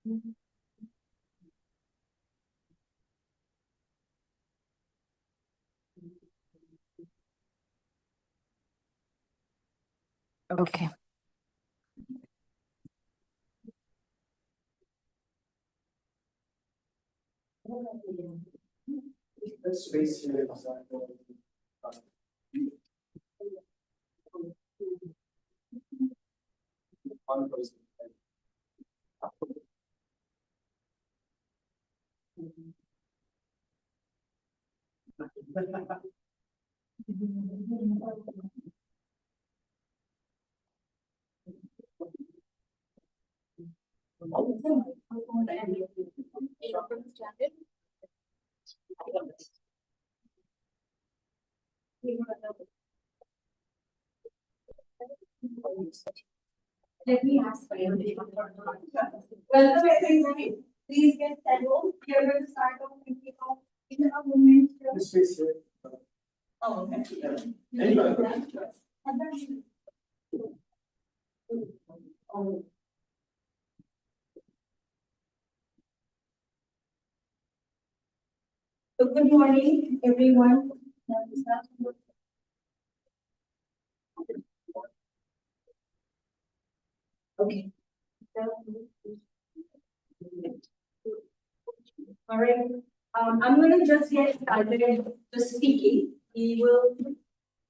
Okay. The space here is one person. Let me ask for you. Welcome everybody. Please get settled. We are going to start off with in a moment. The space here. Oh, okay. Anyway. So good morning, everyone. Okay. All right. I'm going to just get started just speaking. We will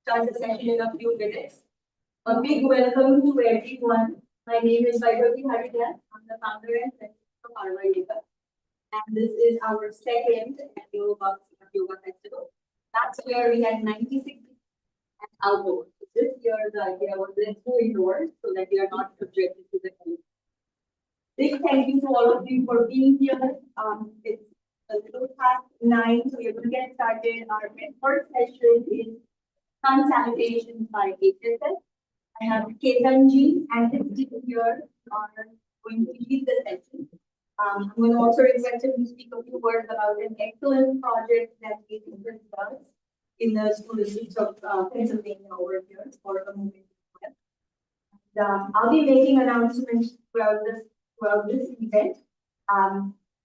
start the session in a few minutes. A big welcome to everyone. My name is Vaibhavi Haridas. I'm the founder and president of Ayurveda. And this is our second annual Yoga Festival. Last year we had 96 and outdoors. This year the idea was let's do indoors so that we are not subjected to the heat. Big thank you to all of you for being here. It's a little past 9, so we're going to get started. Our first session is sun sanitation by HSS. I have Ketanji and his team here are going to lead the session. I'm going to also request him to speak a few words about an excellent project that HSS does in the school districts of Pennsylvania over here for a movement. I'll be making announcements throughout this event.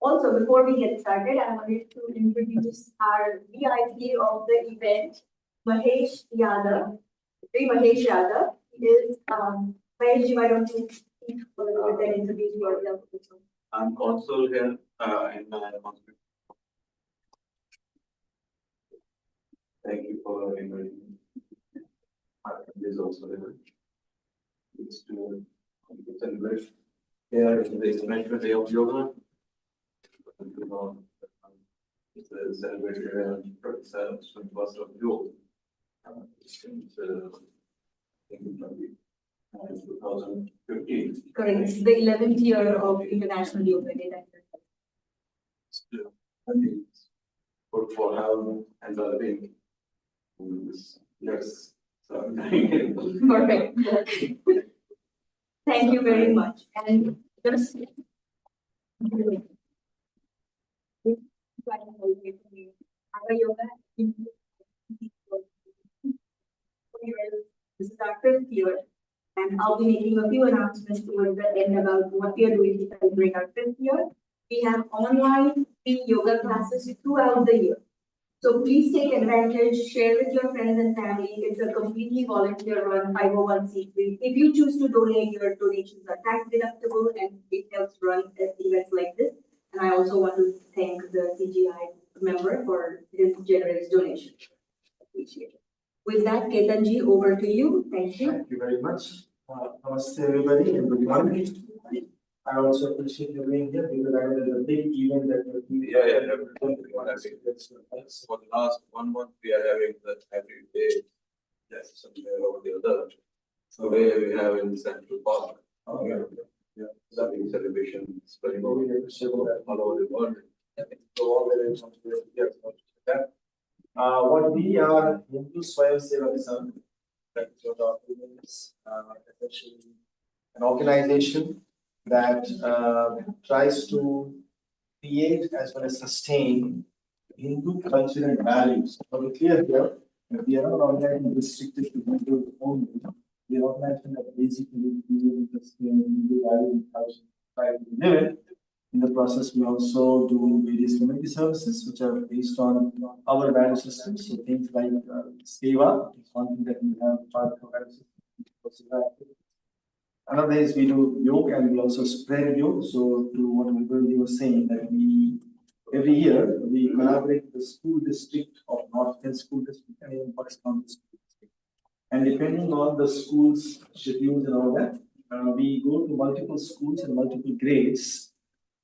Also, before we get started, I wanted to introduce our VIP of the event, Mahesh Yadav. Mahesh Yadav. He is Mahesh, why don't you speak a little bit and introduce yourself? I'm consul here in hospital. Thank you for inviting me. My family is also here. It's to celebrate here in the International Day of Yoga. It's a celebration for the 21st of June. Since 2015. Correct. It's the 11th year of International Yoga Day. Still, I think it's good for health and well-being. Yes. Perfect. Thank you very much. And just this is our 5th year, and I'll be making a few announcements towards the end about what we are doing to celebrate our 5th year. We have online free yoga classes throughout the year. So please take advantage, share with your friends and family. It's a completely volunteer-run 501c3. If you choose to donate, your donations are tax deductible and it helps run events like this. And I also want to thank the CGI member for his generous donation. Appreciate it. With that, Ketanji, over to you. Thank you. Thank you very much. Namaste everybody and good morning. I also appreciate you being here because I know there's a big event that you're doing. For the last 1 month, we are having that every day, yes, somewhere over the other. So today we have in Central Park. Yeah, something celebration spreading all over the world. So all the way from here. What we are Hindu Swayam Sevak Sangh, that is what our name is, essentially an organization that tries to create as well as sustain Hindu culture and values. So we clear here that we are not organizing restricted to Hindu only. We are organizing that basically we will sustain Hindu values and culture, try to live it. In the process, we also do various community services which are based on our value systems. So things like Seva is one thing that we have part of our value system. Another is we do yoga and we also spread yoga. So to what you were saying that we every year we collaborate with the school district of North Hill School District and even Pakistan School District. And depending on the school's schedules and all that, we go to multiple schools and multiple grades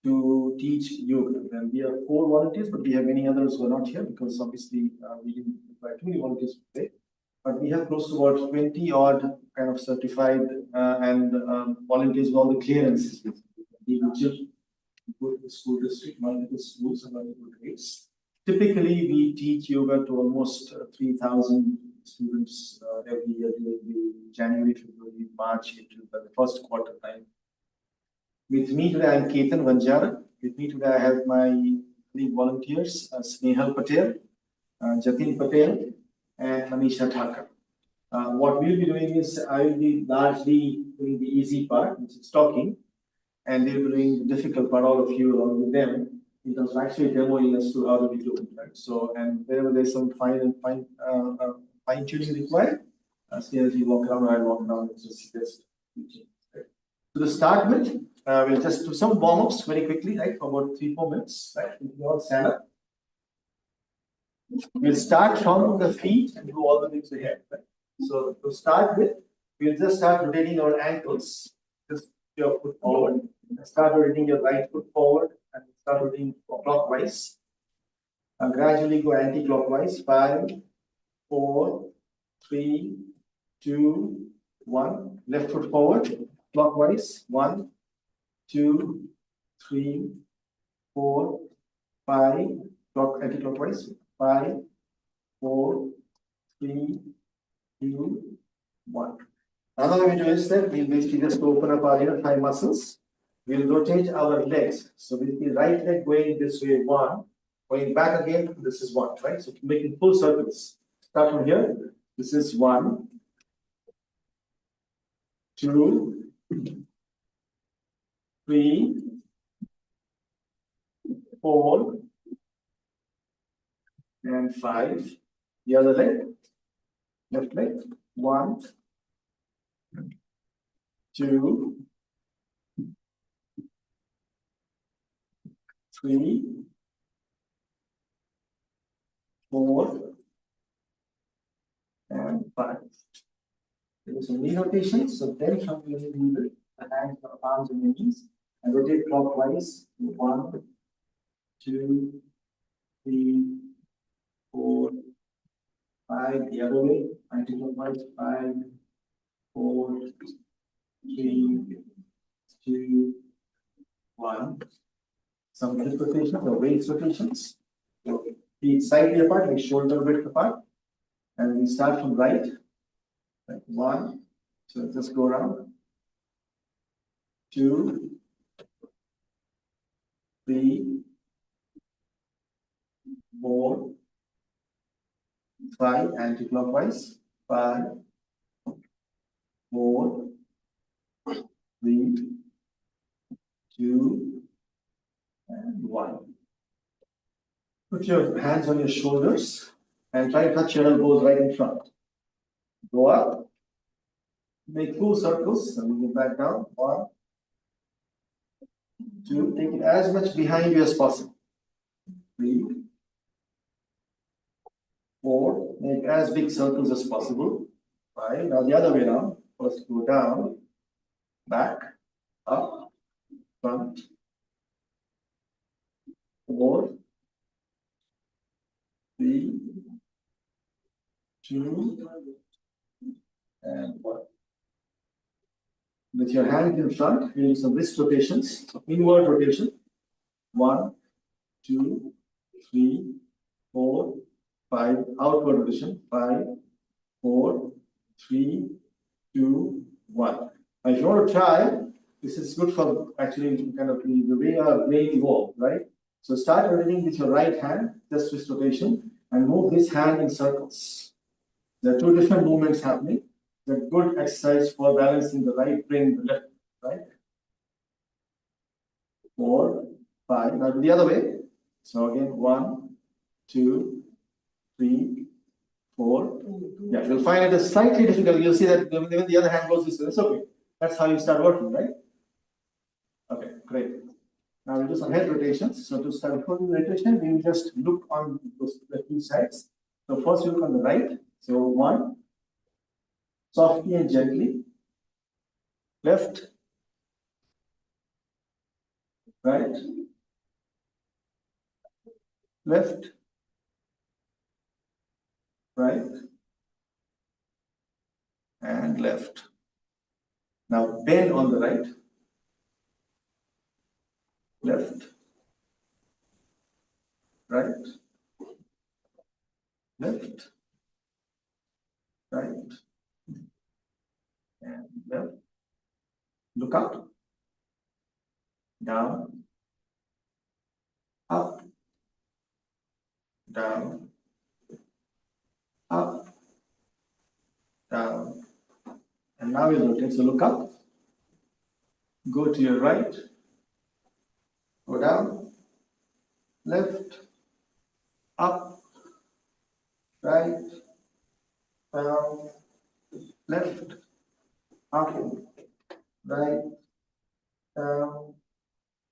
to teach yoga. And we have 4 volunteers, but we have many others who are not here because obviously we didn't require too many volunteers today. But we have close to about 20 odd kind of certified and volunteers with all the clearances. We go to the school district, multiple schools and multiple grades. Typically, we teach yoga to almost 3,000 students every year during the January, February, March, April, the first quarter time. With me today, I am Ketan Vanjara. With me today, I have my 3 volunteers, Snehal Patel, Jatin Patel, and Manisha Thakur. What we'll be doing is I will be largely doing the easy part, which is talking, and they'll be doing the difficult part, all of you along with them, in terms of actually demoing as to how do we do it. Right? So, and wherever there's some fine tuning required, as we walk around, I walk around and just suggest teaching. Right? So to start with, we'll just do some warm-ups very quickly, right, for about 3-4 minutes. Right, you all stand up. We'll start from the feet and go all the way to the head. Right? So to start with, we'll just start rotating our ankles. Just your foot forward. Start rotating your right foot forward and start rotating clockwise. And gradually go anti-clockwise. 5, 4, 3, 2, 1. Left foot forward. Clockwise. 1, 2, 3, 4, 5. Anti-clockwise. 5, 4, 3, 2, 1. Another way to do is that we'll basically just open up our inner thigh muscles. We'll rotate our legs. So with the right leg going this way, 1, going back again, this is 1, right? So making full circles. Start from here. This is 1, 2, 3, 4, and 5. The other leg, left leg, 1, 2, 3, 4, and 5. There is some knee rotation, so then from the hands, arms, and knees, and rotate clockwise. 1, 2, 3, 4, 5. The other way, anti-clockwise. 5, 4, 3, 2, 1. Some hip rotations or waist rotations. Feet slightly apart, like shoulder width apart. And we start from right. 1. So just go around. 2, 3, 4, 5. Anti-clockwise. 5, 4, 3, 2, and 1. Put your hands on your shoulders and try to touch your elbows right in front. Go up. Make full circles and move it back down. 1, 2. Take it as much behind you as possible. 3, 4. Make as big circles as possible. 5. Now the other way around. First go down, back, up, front. 4, 3, 2, and 1. With your hand in front, we'll do some wrist rotations, inward rotation. 1, 2, 3, 4, 5. Outward rotation. 5, 4, 3, 2, 1. Now, if you want to try, this is good for actually kind of the way our brain evolved, right? So start rotating with your right hand, just wrist rotation, and move this hand in circles. There are 2 different movements happening. They're good exercise for balancing the right brain and the left, right? 4, 5. Now do the other way. So again, 1, 2, 3, 4. Yeah, you'll find it is slightly difficult. You'll see that even the other hand goes this way. That's okay. That's how you start working, right? Okay, great. Now we'll do some head rotations. So to start full rotation, we will just look on the two sides. So first you look on the right. So 1, softly and gently. Left, right, left, right, and left. Now bend on the right, left, right, left, right, and left. Look up, down, up, down, up, down. And now we'll rotate. So look up, go to your right, go down, left, up, right, down, left, up, right, down,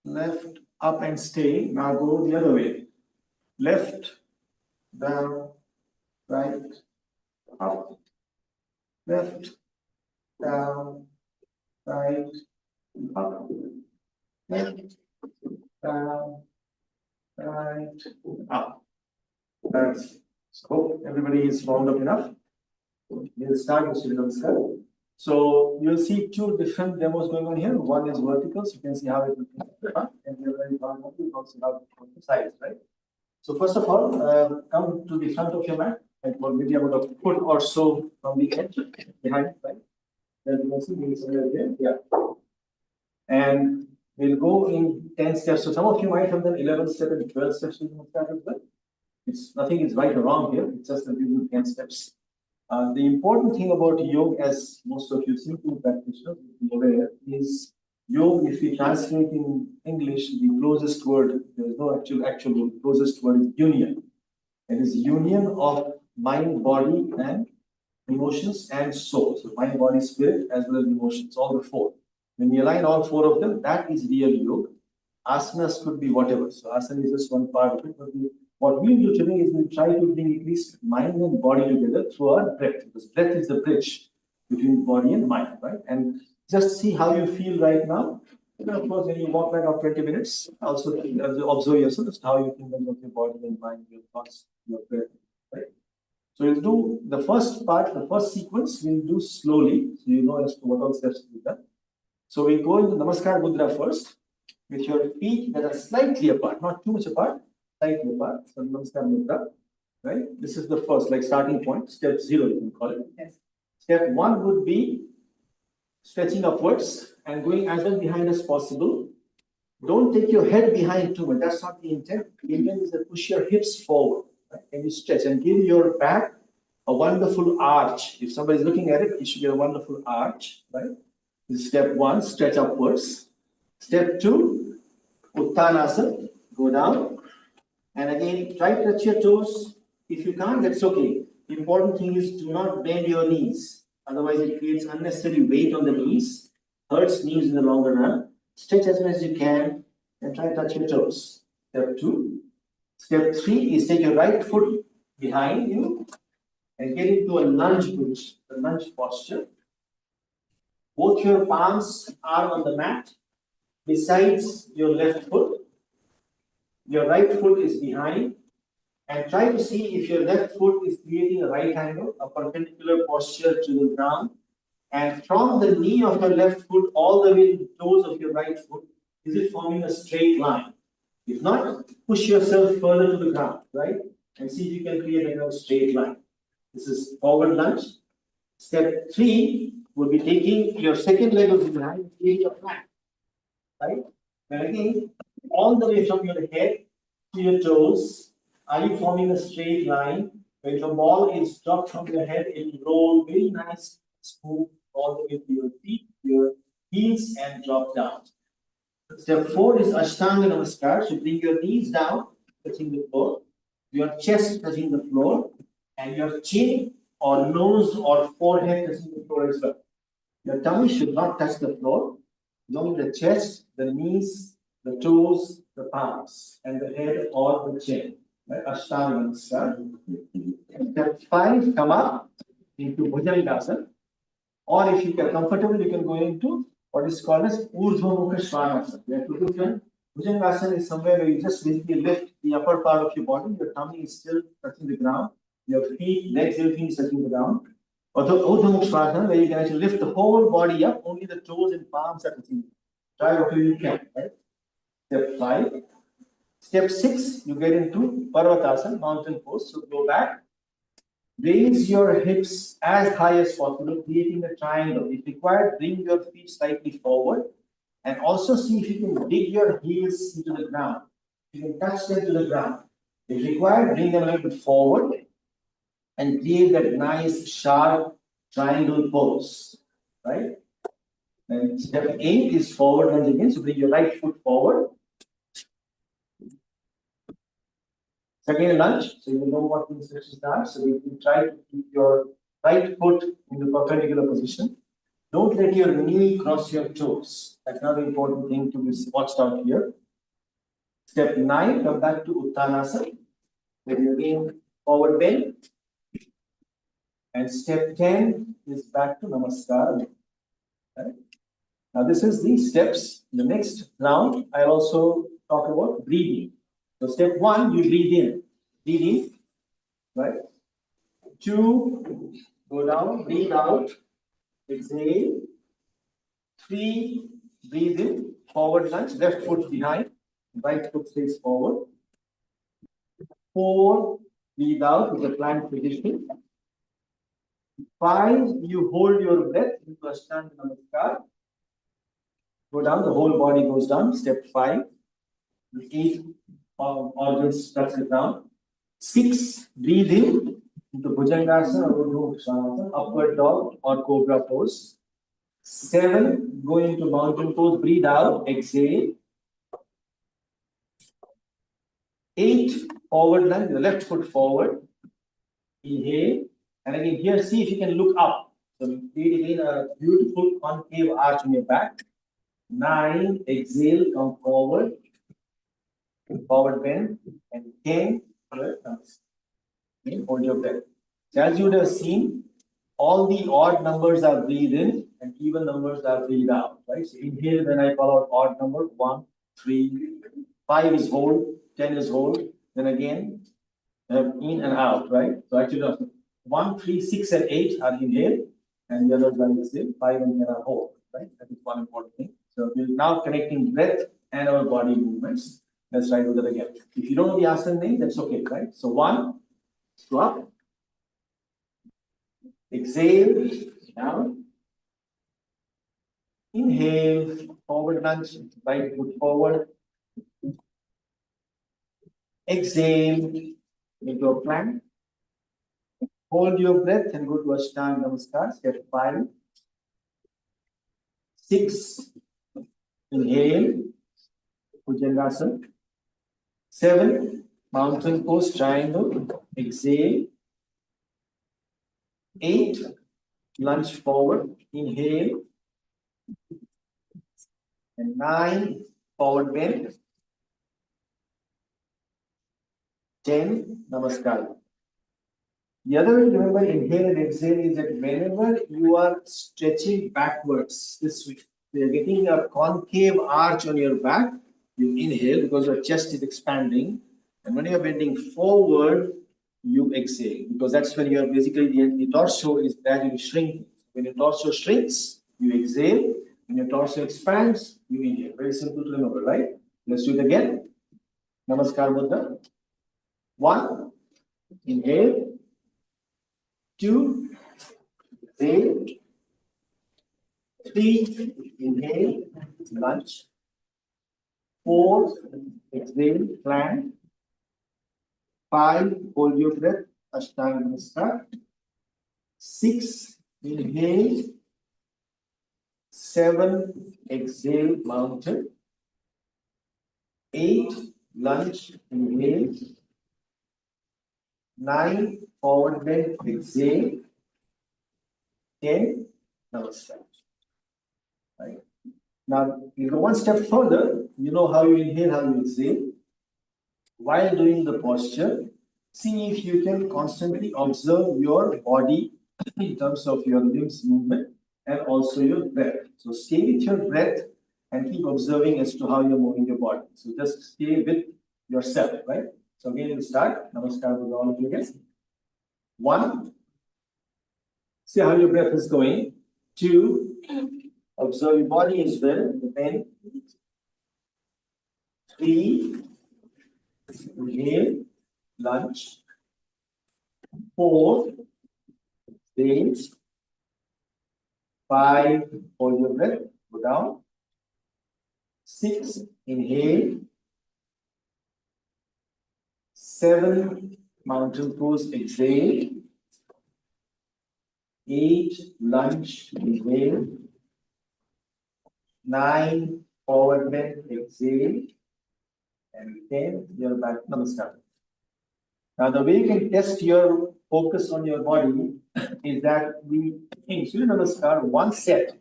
left, up, and stay. Now go the other way. Left, down, right, up, left, down, right, up, left, down, right, up. That's, so hope everybody is warmed up enough. We'll start with Surya Namaskar. So you'll see two different demos going on here. One is vertical, so you can see how it looks, and the other is horizontal, you also have the sides, right? So first of all, come to the front of your mat, like maybe about a foot or so from the edge behind, right? Then you can see maybe somewhere here, yeah. And we'll go in 10 steps. So some of you might have done 11 steps and 12 steps with Namaskar as well. It's nothing is right or wrong here. It's just that we do 10 steps. The important thing about yoga, as most of you simple practitioners will be aware, is yoga. If we translate in English, the closest word, there is no actual word, closest word is union. It is union of mind, body, and emotions and soul. So mind, body, spirit, as well as emotions, all the four. When you align all four of them, that is real yoga. Asanas could be whatever. So asana is just one part of it. But what we do today is we try to bring at least mind and body together through our breath. Because breath is the bridge between body and mind, right? And just see how you feel right now. And of course, when you walk back after 20 minutes, also observe yourself as how you think about your body and mind, your thoughts, your breath, right? So we'll do the first part, the first sequence, we'll do slowly, so you know as to what all steps we've done. So we go into Namaskar Mudra first, with your feet that are slightly apart, not too much apart, slightly apart. So Namaskar Mudra, right? This is the first, like starting point, step 0, you can call it. Yes. Step 1 would be stretching upwards and going as well behind as possible. Don't take your head behind too much. That's not the intent. The intent is to push your hips forward, right? And you stretch and give your back a wonderful arch. If somebody is looking at it, it should be a wonderful arch, right? This is step 1, stretch upwards. Step 2, Uttanasana, go down. And again, try to touch your toes. If you can't, that's okay. The important thing is do not bend your knees. Otherwise, it creates unnecessary weight on the knees, hurts knees in the longer run. Stretch as much as you can and try to touch your toes. Step 2. Step 3 is take your right foot behind you and get into a lunge position, the lunge posture. Both your palms are on the mat besides your left foot. Your right foot is behind, and try to see if your left foot is creating a right angle, a perpendicular posture to the ground. And from the knee of your left foot all the way to the toes of your right foot, is it forming a straight line? If not, push yourself further to the ground, right? And see if you can create a straight line. This is forward lunge. Step 3 would be taking your second leg of the behind, creating a flat, right? And again, all the way from your head to your toes, are you forming a straight line? When your ball is dropped from your head, it will roll very nice, smooth, all the way to your feet, your heels, and drop down. Step 4 is Ashtanga Namaskar. So bring your knees down, touching the floor, your chest touching the floor, and your chin or nose or forehead touching the floor as well. Your tummy should not touch the floor. Only the chest, the knees, the toes, the palms, and the head or the chin. Right? Ashtanga Namaskar. Step 5, come up into Bhujangasana. Or if you are comfortable, you can go into what is called as Urdhva Mukha Svanasana. You have to do that. Bhujangasana is somewhere where you just basically lift the upper part of your body, your tummy is still touching the ground, your feet, legs, everything is touching the ground. Or the Urdhva Mukha Svanasana, where you can actually lift the whole body up, only the toes and palms are touching. Try whatever you can, right? Step 5. Step 6, you get into Parvatasana, mountain pose. So go back. Raise your hips as high as possible, creating a triangle. If required, bring your feet slightly forward and also see if you can dig your heels into the ground. You can touch them to the ground. If required, bring them a little bit forward and create that nice sharp triangle pose. Right? And step 8 is forward lunge again. So bring your right foot forward. Second lunge, so you know what the instructions are. So you can try to keep your right foot in the perpendicular position. Don't let your knee cross your toes. That's another important thing to be watched out here. Step 9, come back to Uttanasana. Then you again forward bend. And step 10 is back to Namaskar. Right? Now this is the steps. In the next round, I'll also talk about breathing. So step 1, you breathe in, right? 2, go down, breathe out, exhale. 3, breathe in, forward lunge, left foot behind, right foot stays forward. 4, breathe out with the plank position. 5, you hold your breath into Ashtanga Namaskar. Go down, the whole body goes down. Step 5. The 8 organs touch the ground. 6, breathe in into Bhujangasana or Urdhva Mukha Svanasana, upward dog or cobra pose. 7, go into mountain pose, breathe out, exhale. 8, forward lunge, the left foot forward. Inhale. And again, here, see if you can look up. So, create again a beautiful concave arch on your back. 9, exhale, come forward. Forward bend. And 10, hold your breath. So as you would have seen, all the odd numbers are breathed in and even numbers are breathed out, right? So inhale when I call out odd number, 1, 3, 5 is hold, 10 is hold, then again in and out, right? So actually 1, 3, 6, and 8 are inhale, and the others are exhale, 5 and 10 are hold, right? That is one important thing. So we're now connecting breath and our body movements. Let's try to do that again. If you don't know the asana name, that's okay, right? So 1, go up. Exhale, down. Inhale, forward lunge, right foot forward. Exhale into a plank. Hold your breath and go to Ashtanga Namaskar. Step 5. 6. Inhale, Bhujangasana. 7. Mountain pose, triangle. Exhale. 8. Lunge forward. Inhale. And 9. Forward bend. 10. Namaskar. The other way to remember inhale and exhale is that whenever you are stretching backwards this way, you are getting a concave arch on your back, you inhale because your chest is expanding. And when you are bending forward, you exhale because that's when you are basically the torso is gradually shrinking. When your torso shrinks, you exhale. When your torso expands, you inhale. Very simple to remember, right? Let's do it again. Namaskar Buddha. 1, inhale. 2, exhale. 3, inhale, lunge. 4, exhale, plank. 5, hold your breath, Ashtanga Namaskar. 6, inhale. 7, exhale, mountain. 8 lunge, inhale. 9 forward bend, exhale. 10 namaskar. Right. Now you go one step further, you know how you inhale, how you exhale. While doing the posture, see if you can constantly observe your body in terms of your limbs movement and also your breath. So stay with your breath and keep observing as to how you're moving your body. So just stay with yourself, right? So again, we'll start. Namaskar with all of you again. 1, see how your breath is going. 2, observe your body as well. Then 3, inhale, lunge. 4, exhale. 5, hold your breath, go down. 6, inhale. 7, mountain pose, exhale. 8, lunge, inhale. 9, forward bend, exhale. And 10, you're back. Namaskar. Now, the way you can test your focus on your body is that we in Surya Namaskar, one set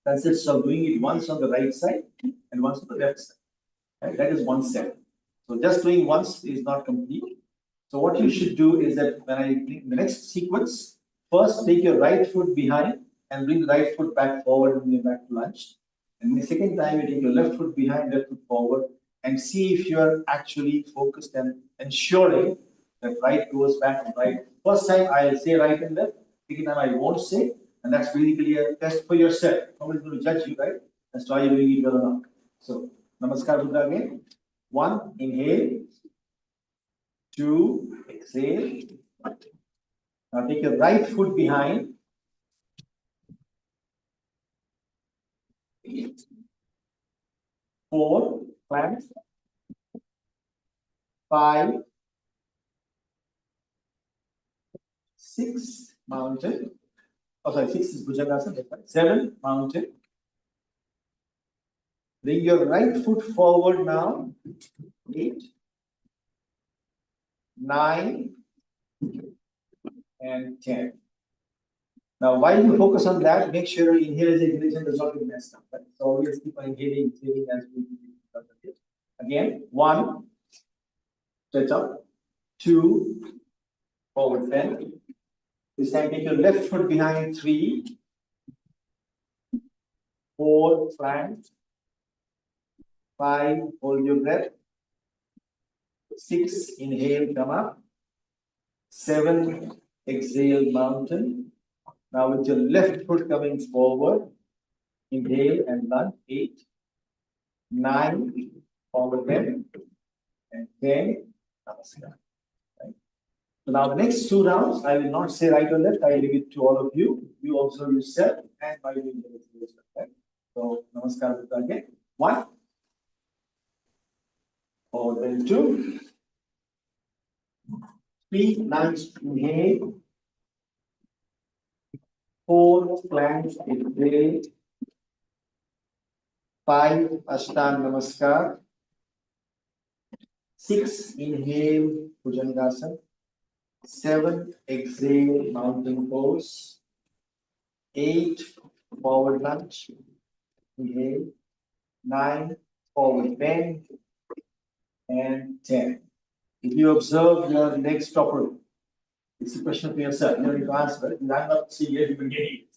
consists of doing it once on the right side and once on the left side. Right? That is one set. So just doing once is not complete. So what you should do is that when I bring the next sequence, first take your right foot behind and bring the right foot back forward and back to lunge. And the second time you take your left foot behind, left foot forward, and see if you are actually focused and ensuring that right goes back and right. First time I'll say right and left, second time I won't say, and that's basically a test for yourself. Nobody's going to judge you, right? As to how you're doing it well or not. So, Namaskar Buddha again. 1, inhale. 2, exhale. Now take your right foot behind. 4, plant. 5, 6, mountain. Oh, sorry, 6 is Bhujangasana. 7, mountain. Bring your right foot forward now. 8, 9, and 10. Now, while you focus on that, make sure your inhalation does not get messed up. Right? So always keep on inhaling, exhaling as we do. Again, 1, stretch up. 2, forward bend. This time take your left foot behind. 3, 4, plank. 5, hold your breath. 6, inhale, come up. 7, exhale, mountain. Now with your left foot coming forward, inhale and lunge. 8, 9, forward bend, and 10, namaskar. Right? So now the next 2 rounds, I will not say right or left, I will leave it to all of you. You observe yourself and by doing the yourself. Right? So namaskar again. 1, forward bend. 2, 3, lunge, inhale. 4, plank, exhale. 5, Ashtang Namaskar. 6, inhale, Bhujangasana. 7, exhale, mountain pose. 8, forward lunge. Inhale. 9, forward bend. And 10. If you observe your legs properly, it's a question for yourself. You don't need to answer it. I'm not seeing it, you can get it.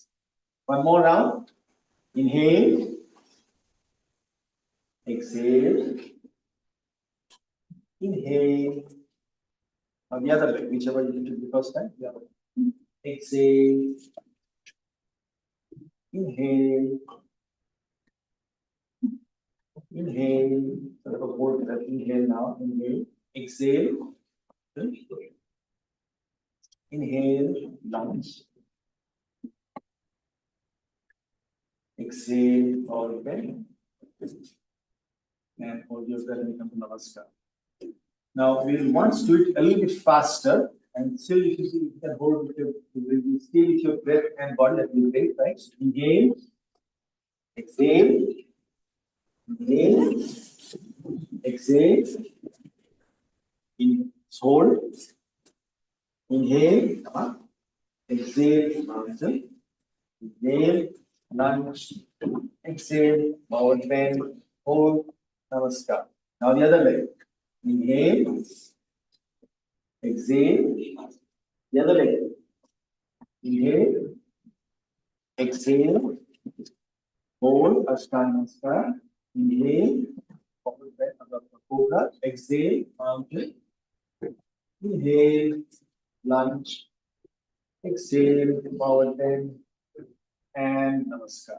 One more round. Inhale. Exhale. Inhale. Now the other leg, whichever you did the first time. The other leg. Exhale. Inhale. Inhale. Sort of hold that inhale now. Inhale. Exhale. Inhale. Lunge. Exhale. All bend. And hold your breath and come to Namaskar. Now we will once do it a little bit faster, and still if you see you can hold with your stay with your breath and body, that will be great, right? So inhale, exhale, inhale, exhale. Hold. Inhale, come on. Exhale, mountain. Inhale, lunge. Exhale, forward bend. Hold, namaskar. Now the other leg. Inhale. Exhale. The other leg. Inhale. Exhale. Hold, Ashtanga Namaskar. Inhale. Forward bend, Cobra. Exhale, mountain. Inhale, lunge. Exhale, forward bend, and namaskar.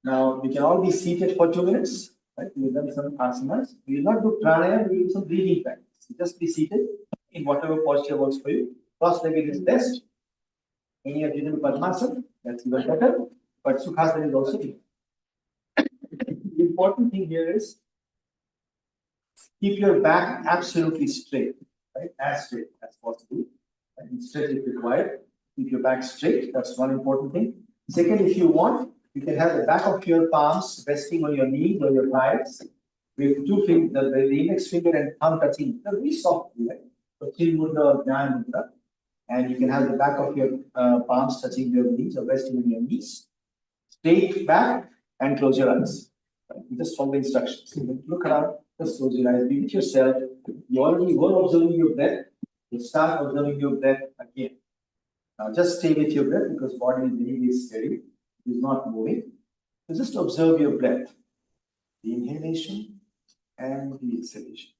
Now, we can all be seated for 2 minutes. Right? We've done some asanas. We will not do pranayama, we will do some breathing practice. Just be seated in whatever posture works for you. Cross-legged is best. Any of you do Padmasana, that's even better. But Sukhasana is also good. The important thing here is keep your back absolutely straight, right? As straight as possible. And stretch if required. Keep your back straight. That's one important thing. Second, if you want, you can have the back of your palms resting on your knees or your thighs, with two fingers, the index finger and thumb touching. Very softly, right? So Chin Mudra or Jnana Mudra. And you can have the back of your palms touching your knees or resting on your knees. Straight back and close your eyes. Right? Just follow the instructions. Look around, just close your eyes. Be with yourself. You already were observing your breath. You start observing your breath again. Now just stay with your breath because body is really steady. It is not moving. So just observe your breath. The inhalation and the exhalation.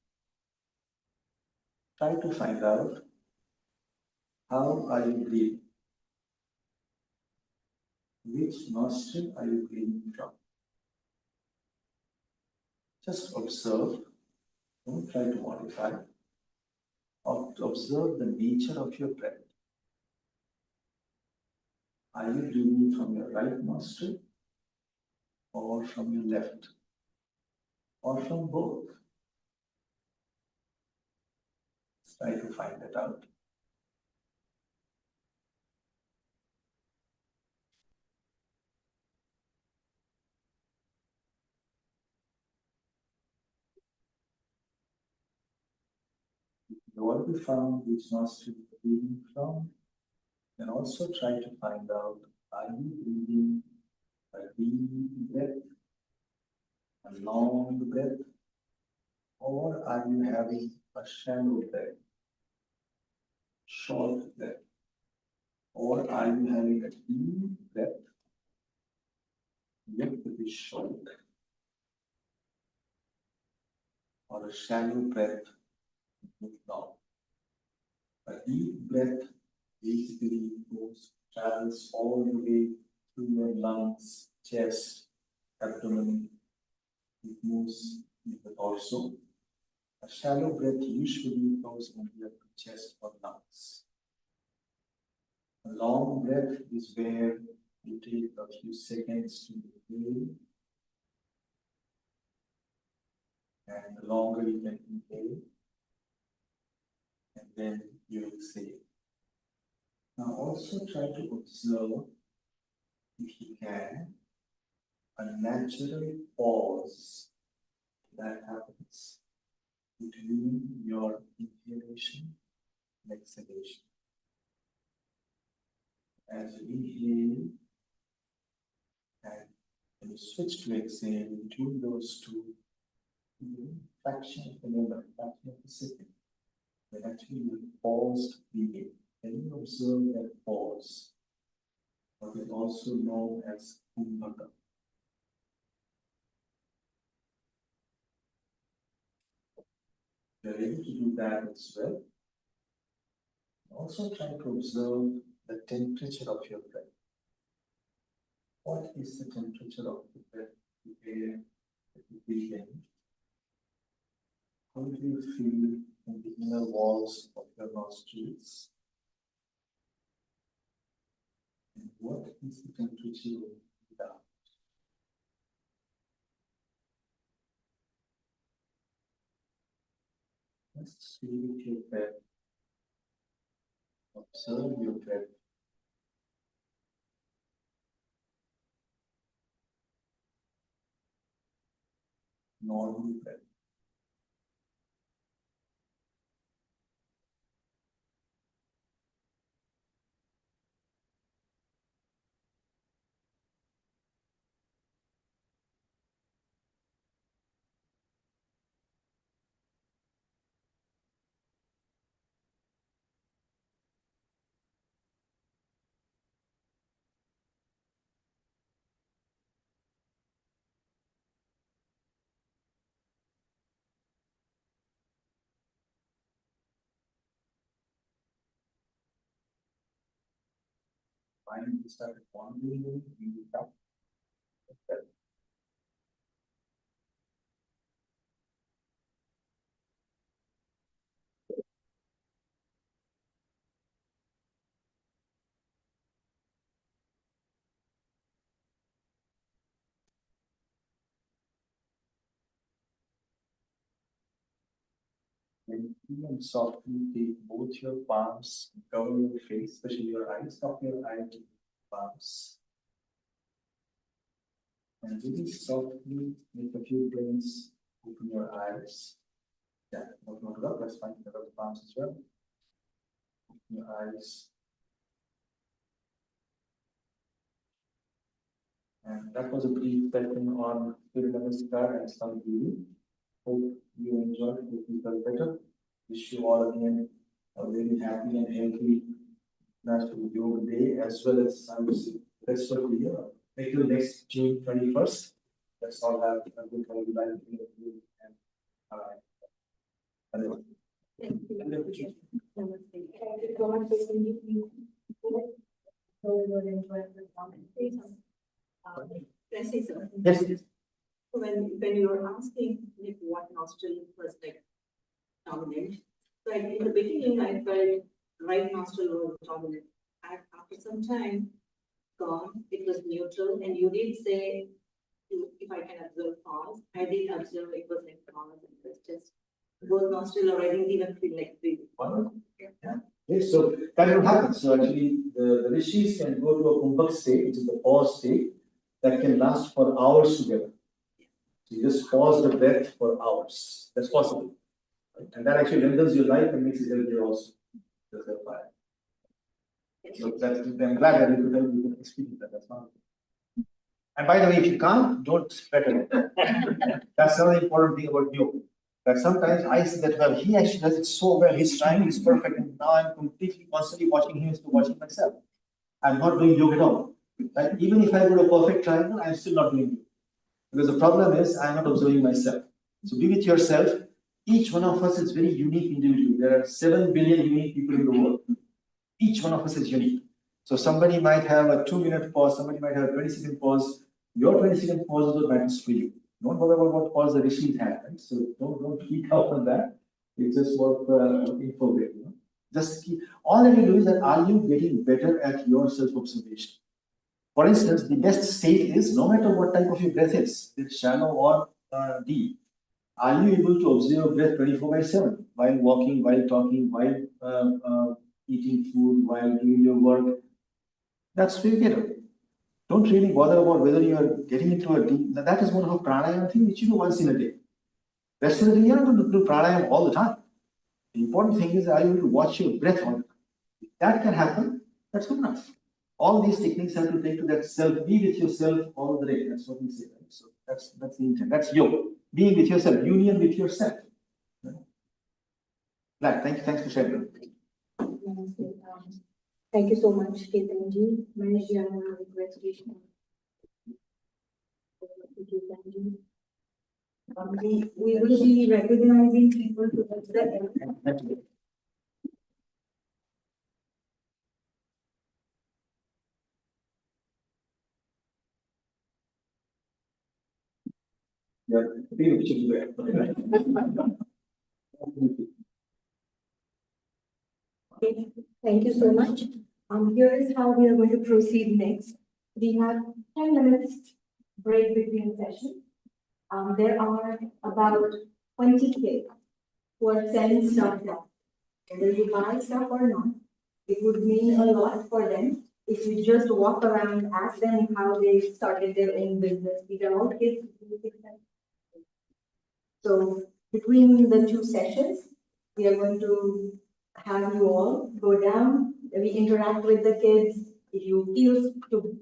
Try to find out how are you breathing. Which nostril are you breathing from? Just observe. Don't try to modify. Observe the nature of your breath. Are you breathing from your right nostril or from your left or from both? Try to find that out. You already found which nostril you're breathing from. Then also try to find out, are you breathing a deep breath, a long breath, or are you having a shallow breath, short breath, or are you having a deep breath, yet it is short, or a shallow breath with long. A deep breath basically travels all the way through your lungs, chest, abdomen. It moves in the torso. A shallow breath usually goes only up to chest or lungs. A long breath is where you take a few seconds to inhale, and the longer you can inhale, and then you exhale. Now also try to observe, if you can, a natural pause that happens between your inhalation and exhalation. As you inhale and when you switch to exhale, between those two, fraction of the moment, fraction of the second, when actually you pause breathing. Can you observe that pause? What is also known as kumbhaka. You're able to do that as well. Also try to observe the temperature of your breath. What is the temperature of the breath, the air that you breathe in? How do you feel in the inner walls of your nostrils? And what is the temperature of the breath? Just feel with your breath. Observe your breath. Normal breath. time we started wandering, we got. Then you and softly take both your palms, cover your face, especially your eyes, of your eyes, with palms. And really softly make a few blinks, open your eyes. Yeah, not it up, that's fine, cover the palms as well. Open your eyes. And that was a brief session on Surya Namaskar and Sun Breathing. Hope you enjoyed, hope you felt better. Wish you all again a very happy and healthy National Yoga Day, as well as I would say rest of the year. Until next June 21st. Let's all have a good holiday life and Thank you. Thank you so much for being here. So we will enjoy the conversation. Can I say something? Yes. When you were asking like what nostril was like dominant, so in the beginning I felt right nostril was dominant. And after some time gone, it was neutral, and you did say if I can observe pause, I did observe it was like pause, and it was just both nostril, or I didn't even feel like breathing. Yes, so that will happen. So actually, the rishis can go to a kumbhak state, which is the pause state, that can last for hours together. So you just pause the breath for hours. That's possible. Right? And that actually lengthens your life and makes it healthier also. That's the fire. So that, I'm glad that you could experience that. That's fine. And by the way, if you can't, don't sweat it. That's another important thing about yoga. That sometimes I see that well, he actually does it so well, his timing is perfect, and now I'm completely constantly watching him instead of watching myself. I'm not doing yoga at all. Right? Even if I do a perfect triangle, I'm still not doing it. Because the problem is I'm not observing myself. So be with yourself. Each one of us is very unique individual. There are 7 billion unique people in the world. Each one of us is unique. So somebody might have a 2-minute pause, somebody might have a 20-second pause. Your 20-second pause is what matters for you. Don't bother about what pause the rishis have, right? So don't freak out on that. It's just what info there, you know. Just keep, all that you do is that are you getting better at your self-observation? For instance, the best state is no matter what type of your breath is, it's shallow or deep. Are you able to observe breath 24/7 while walking, while talking, while eating food, while doing your work? That's where you get it. Don't really bother about whether you are getting into a deep. That is more of a pranayama thing which you do once in a day. Rest of the day, you're not going to do pranayama all the time. The important thing is, are you able to watch your breath all the time? If that can happen, that's good enough. All these techniques have to take to that self, be with yourself all the day. That's what we say, right? So that's the intent. That's yoga. Being with yourself, union with yourself. Right. Thanks for sharing. Thank you so much, Ketanji. Manish, I want to request you. We will be recognizing people towards the end. Yeah, be a picture. Okay, thank you so much. Here is how we are going to proceed next. We have 10 minutes break between sessions. There are about 20 kids who are selling stuff now. Whether you buy stuff or not, it would mean a lot for them if you just walk around, ask them how they started their own business. These are all kids. So between the two sessions, we are going to have you all go down, we interact with the kids. If you feel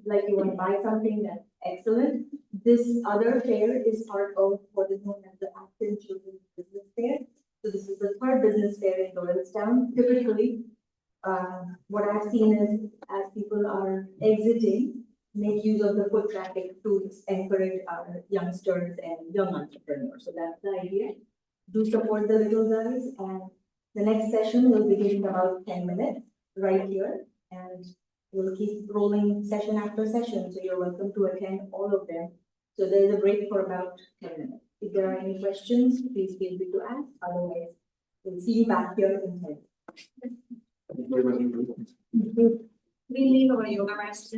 like you want to buy something, that's excellent. This other fair is part of what is known as the Acton Children's Business Fair. So this is the third business fair in Doylestown. Typically, what I've seen is as people are exiting, make use of the foot traffic to encourage our youngsters and young entrepreneurs. So that's the idea. Do support the little guys, and the next session will begin in about 10 minutes right here. And We'll keep rolling session after session, so you're welcome to attend all of them. So there is a break for about 10 minutes. If there are any questions, please feel free to ask. Otherwise, we'll see you back here in 10. We leave our yoga mats.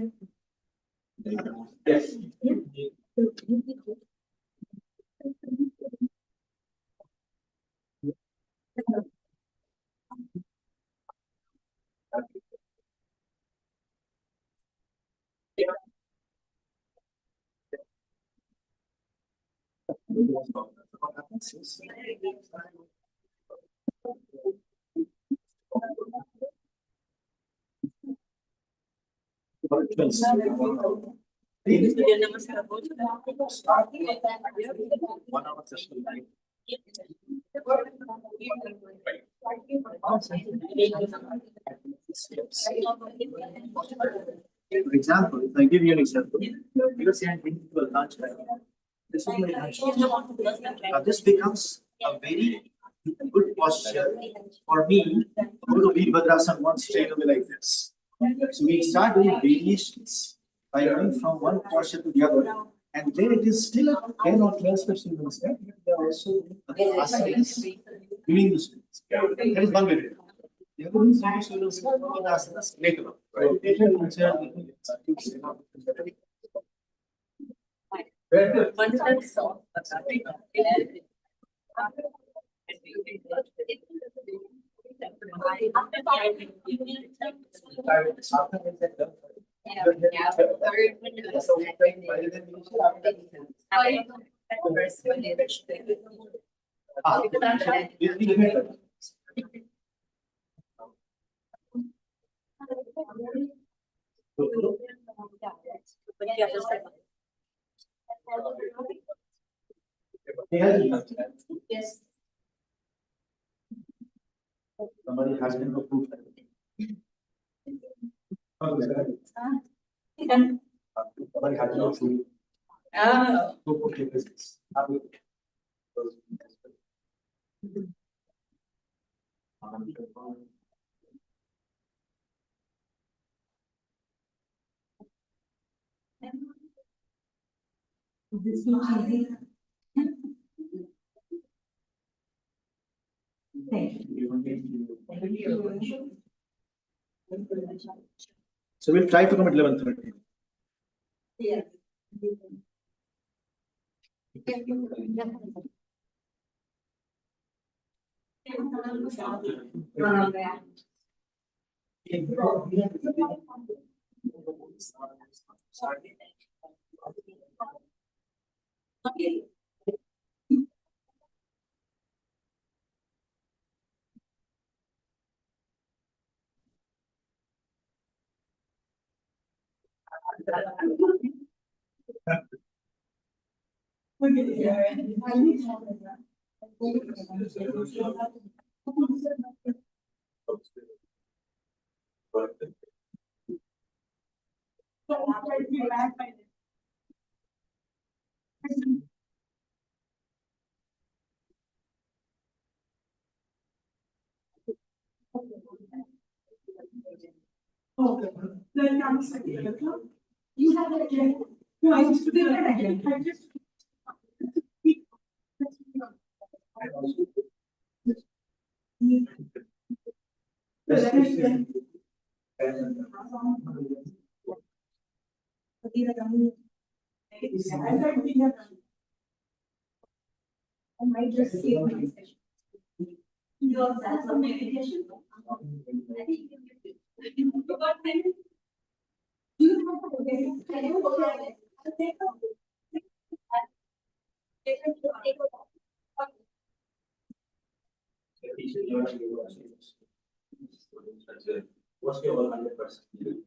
Yes. One hour session, right? For example, if I give you an example, you say I'm bringing to a lunch. This is my lunch. Now this becomes a very good posture for me to go to Virabhadrasana one straight away like this. So we start doing variations by going from one posture to the other. And then it is still 10 or 12 steps in the step. They are also asanas doing this. That is one way to do it. The other is you will see all the asanas later on. Right? Yes. Somebody has been approved. Somebody has been approved. Oh. Okay, business. This not easy. Thank you. Thank you. So we'll try to come at 11:30. Yes. Okay. Okay. Then I'm second. You have an agenda? No, I just did an agenda. I just. I might just see my session. Your that's a meditation. I think you got many. Do you have a meditation? I don't have it. I'll take What's your 100%?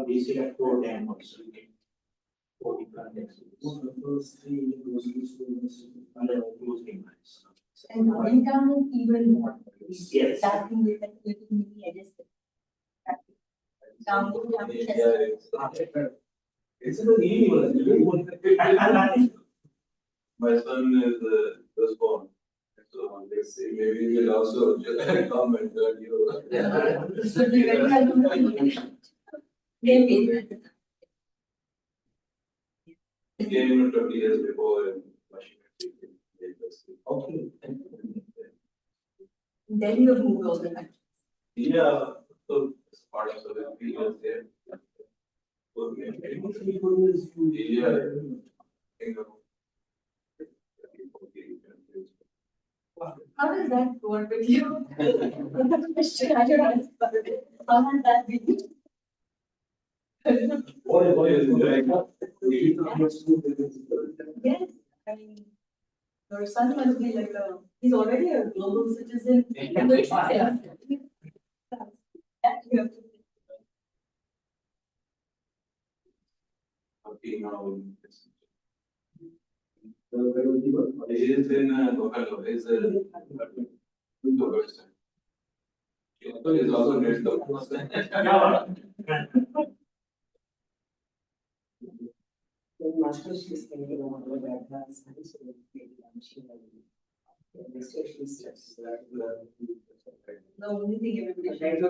Basic at 4 10. One of those three goes to students. And coming down even more. Yes. Starting with a little mini adjustment. Down to It's a evil. My son is was born. So they say maybe we'll also come and learn you. Maybe. He came in 20 years before in Washington. Okay. Then you move all the country. Yeah, so it's part of the experience there. So, yeah. How does that work with you? Question I don't answer. How does that be? What is like? Yes, I mean, your son must be like he's already a global citizen. Yeah, you have to. Okay, now. He is in Buffalo, he is in Western. So he is also near the. The only thing everybody should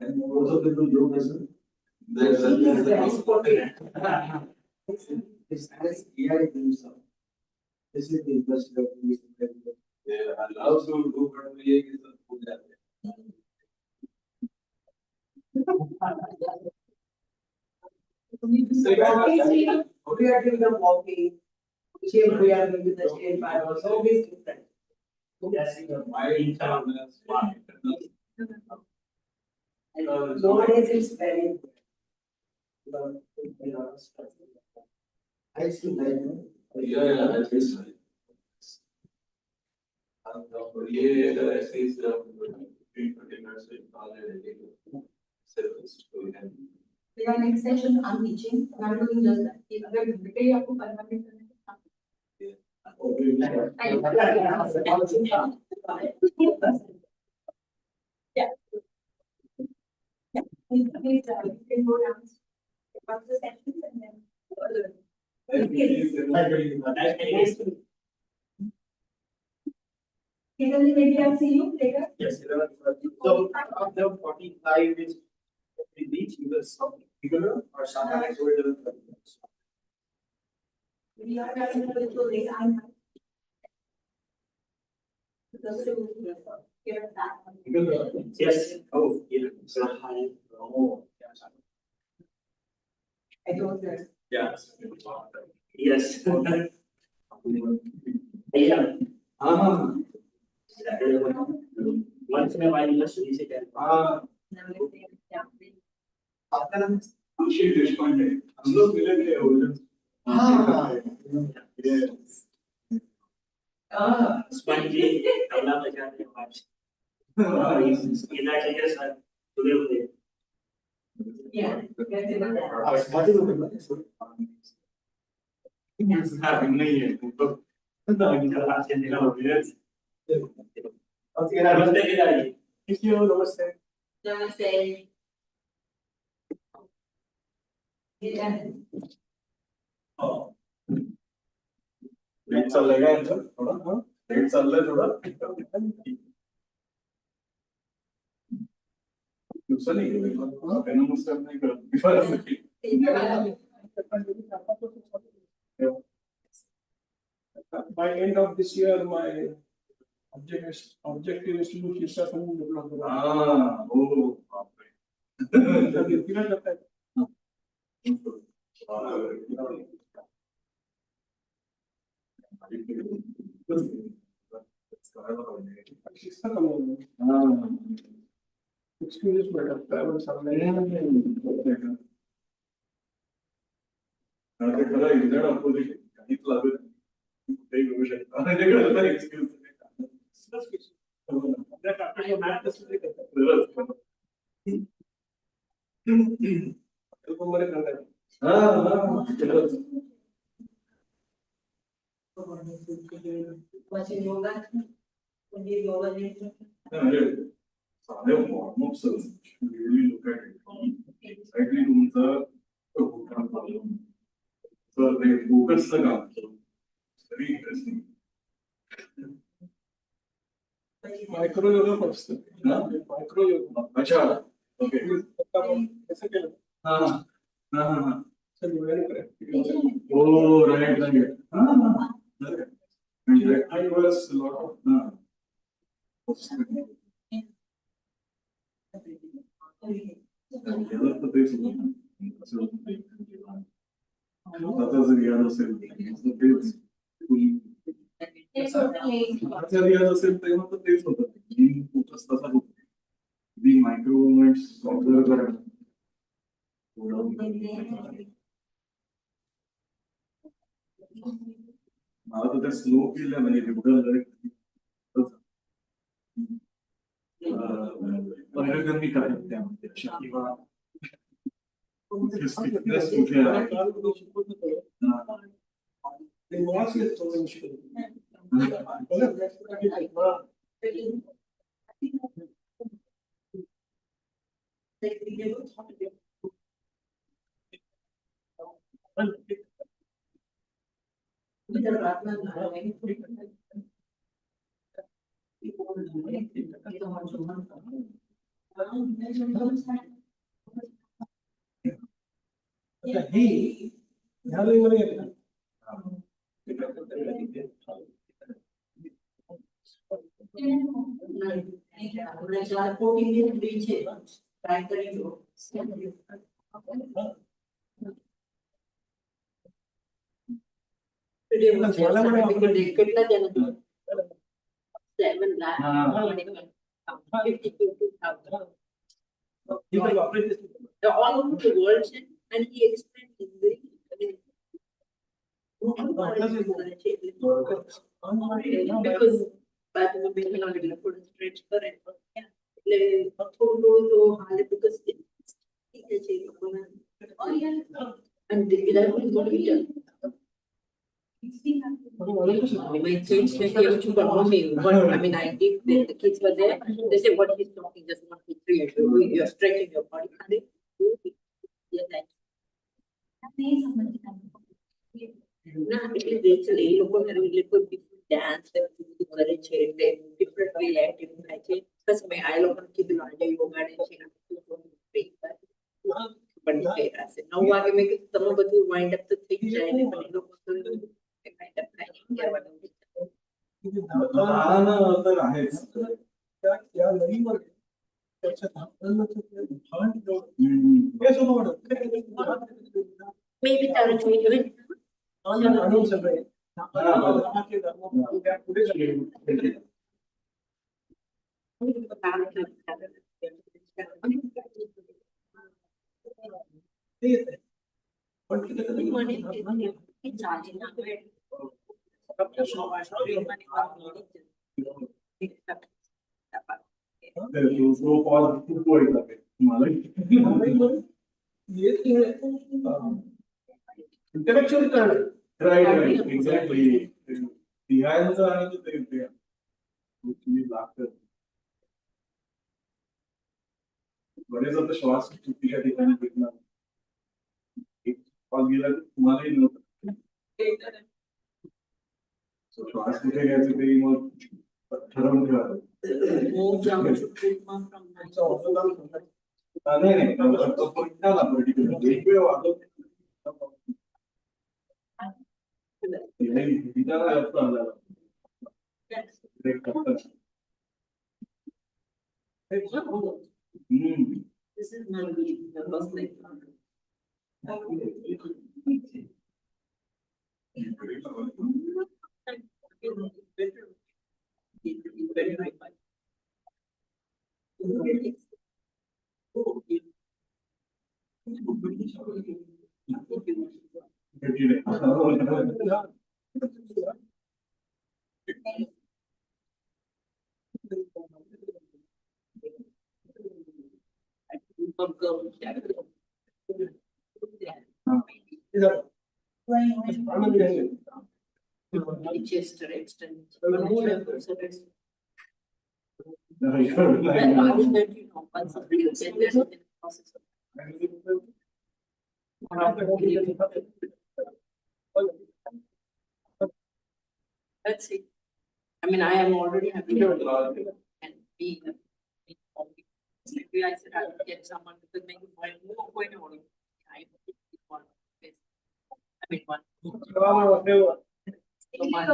And also people do this. There's It's as AI himself. This is the industry of this. Yeah, allows to do probably is the food that. We are doing the walking, gym, we are doing the state by always different. Yes, my town is smart. Nowadays it's very. I see that. Yeah, that is right. ये अगर ऐसे ही In our next session, I'm teaching, and I'm doing just that. If अगर बेटे ही आपको permanent करने को काम Yeah. Yeah. Please, you can go down. One of the sessions and then further. Maybe I'll see you later. Yes. So after 45 is we reach either some bigger or sometimes older. We are having a little late. I'm. Here that one. Yes. Oh, yeah. So high. Oh, I don't know. yes. Yes. Yeah. Once in a while, just visit and. She responded. हम लोग मिले थे origin. Yes. Spongy, Kaula Bajaj, much. In that area, sir, today. Yeah. I was watching the नहीं है तो Namaste. Yeah. Rate चलेगा इधर थोड़ा हाँ रेट चल रहा है थोड़ा दूसरा नहीं करेगा मैंने मुझसे नहीं कर by end of this year my objective is to do yourself and develop Oh, experience better travel somewhere Excuse. माझी योगा म्हणजे योगा साधे वॉर्मअप्स really look at it. Exactly तुमचं तर ते फोकसचं काम very interesting micro yoga first micro yoga अच्छा ओके हा हा हा हा हो राईट राईट हा म्हणजे I was a lot of याला तर तेच होतं. आता जर याद असेल तर तेच जर याद असेल तेव्हा तर तेच होतं की फोकस तसा होतो दी मायक्रो मुवमेंट्स ऑब्झर्व करणं मला तर ते स्लो केलं म्हणजे परिणामी काय त्यामध्ये किंवा स्टिफनेस कुठे आहे ट्राय करेंगे all over the world and he explained in very because बाद में भी लगे थोड़ा स्ट्रेच करें ले थोड़ा तो हाले because ठीक है चाहिए and the level is going to be done. My kids were here to confirm me, but I mean, I did when the kids were there. They say, "What he's talking just want to create. You're stretching your body." And they do it. Yes, nah, it is actually local different dance, different way activity. Because my I look at the yoga and now I make it some of you wind up the things and wind up तर आहेच त्या लईवर Maybe that will be good. Intellectual right exactly लिहायचं आणि ते लागतं बरेच आता श्वास चुकीच्या ठिकाणी घेतला एक श्वास गेला की तुम्हालाही नव्हतं श्वास कुठे घ्यायचं ते मग ठरवून ठेवा नाही पर्टिक्युलर एक वेळ वाजवत This is not good. The first thing. Very right. Chest stretched and. No, you're And like. other than, you know, once somebody gets in there, the process of. Let's see. I mean, I am already having. And be. Maybe I should have to get someone to make it more going on. I mean, one. So much.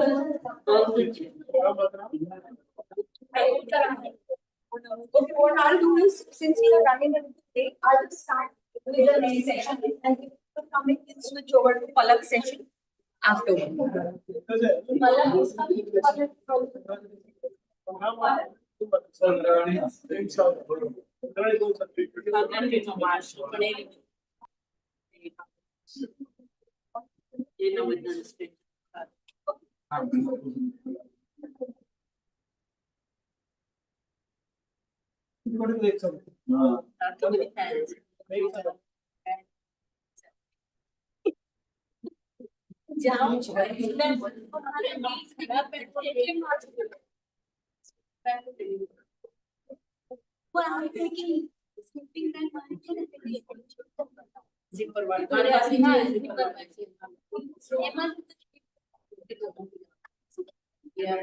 Okay, what I'll do is, since we are running a little late, I'll just start with the next section and if you come in, we'll switch over to Palak session afterward. Palak is coming, You know, with the state. Not too many hands. well, I'm thinking, sleeping then one can be. Zipper one. Yeah.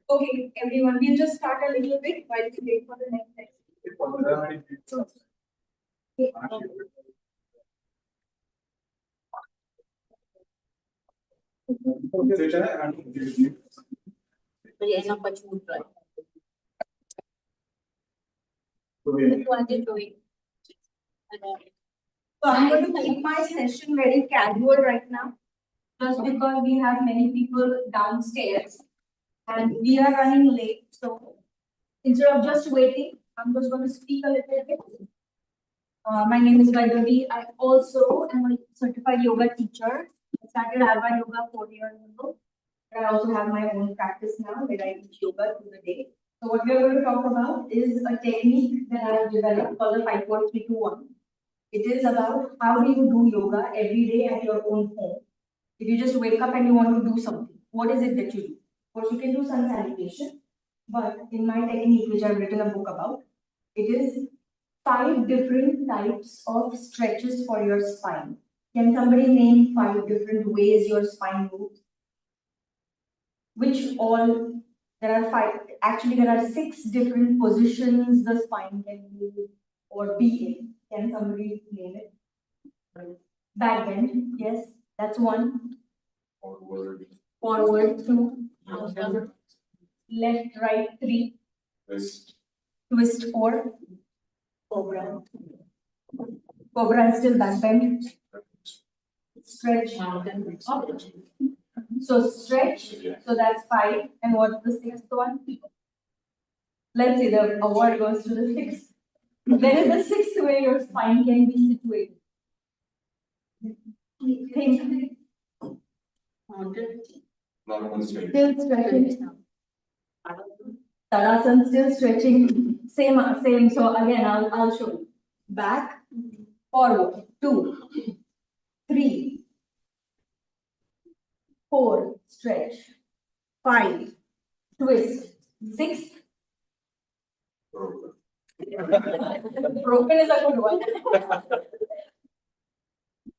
Okay, everyone, we'll just start a little bit while we wait for the next section. Yeah, much more dry. What are you doing? So I'm going to keep my session very casual right now, just because we have many people downstairs and we are running late. So instead of just waiting, I'm just going to speak a little bit. My name is Vaidyavi. I also am a certified yoga teacher. I started Alva Yoga 4 years ago. But I also have my own practice now where I teach yoga through the day. So what we're going to talk about is a technique that I have developed called the 5-4-3-2-1. It is about how do you do yoga every day at your own home. If you just wake up and you want to do something, what is it that you do? Of course, you can do sun salutation, but in my technique, which I've written a book about, it is 5 different types of stretches for your spine. Can somebody name 5 different ways your spine moves? Which all, there are 5, actually there are 6 different positions the spine can move or be in. Can somebody name it? Back bend, yes, that's 1. Forward 2. Left, right 3. Twist 4. Cobra. Cobra is still back bend. Stretch. So stretch, so that's 5. And what's the 6th one? Let's say the award goes to the 6th. When is the 6th way your spine can be situated? Think. Still stretching. Tadasana still stretching. Same. So again, I'll show you. Back, forward, 2, 3, 4, stretch, 5, twist, 6. Broken is a good one.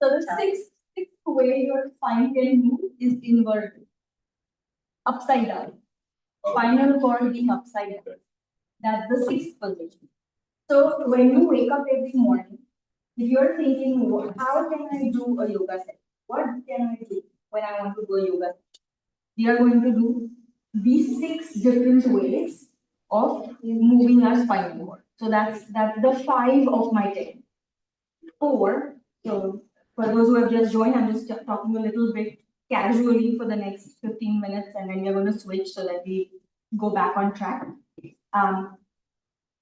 So the sixth way your spine can move is inverted. Upside down. Spinal cord being upside down. That's the 6th position. So when you wake up every morning, if you're thinking, how can I do a yoga session? What can I do when I want to do a yoga session? We are going to do these 6 different ways of moving our spinal cord. So that's the 5 of my technique. 4. So for those who have just joined, I'm just talking a little bit casually for the next 15 minutes, and then we're going to switch so that we go back on track.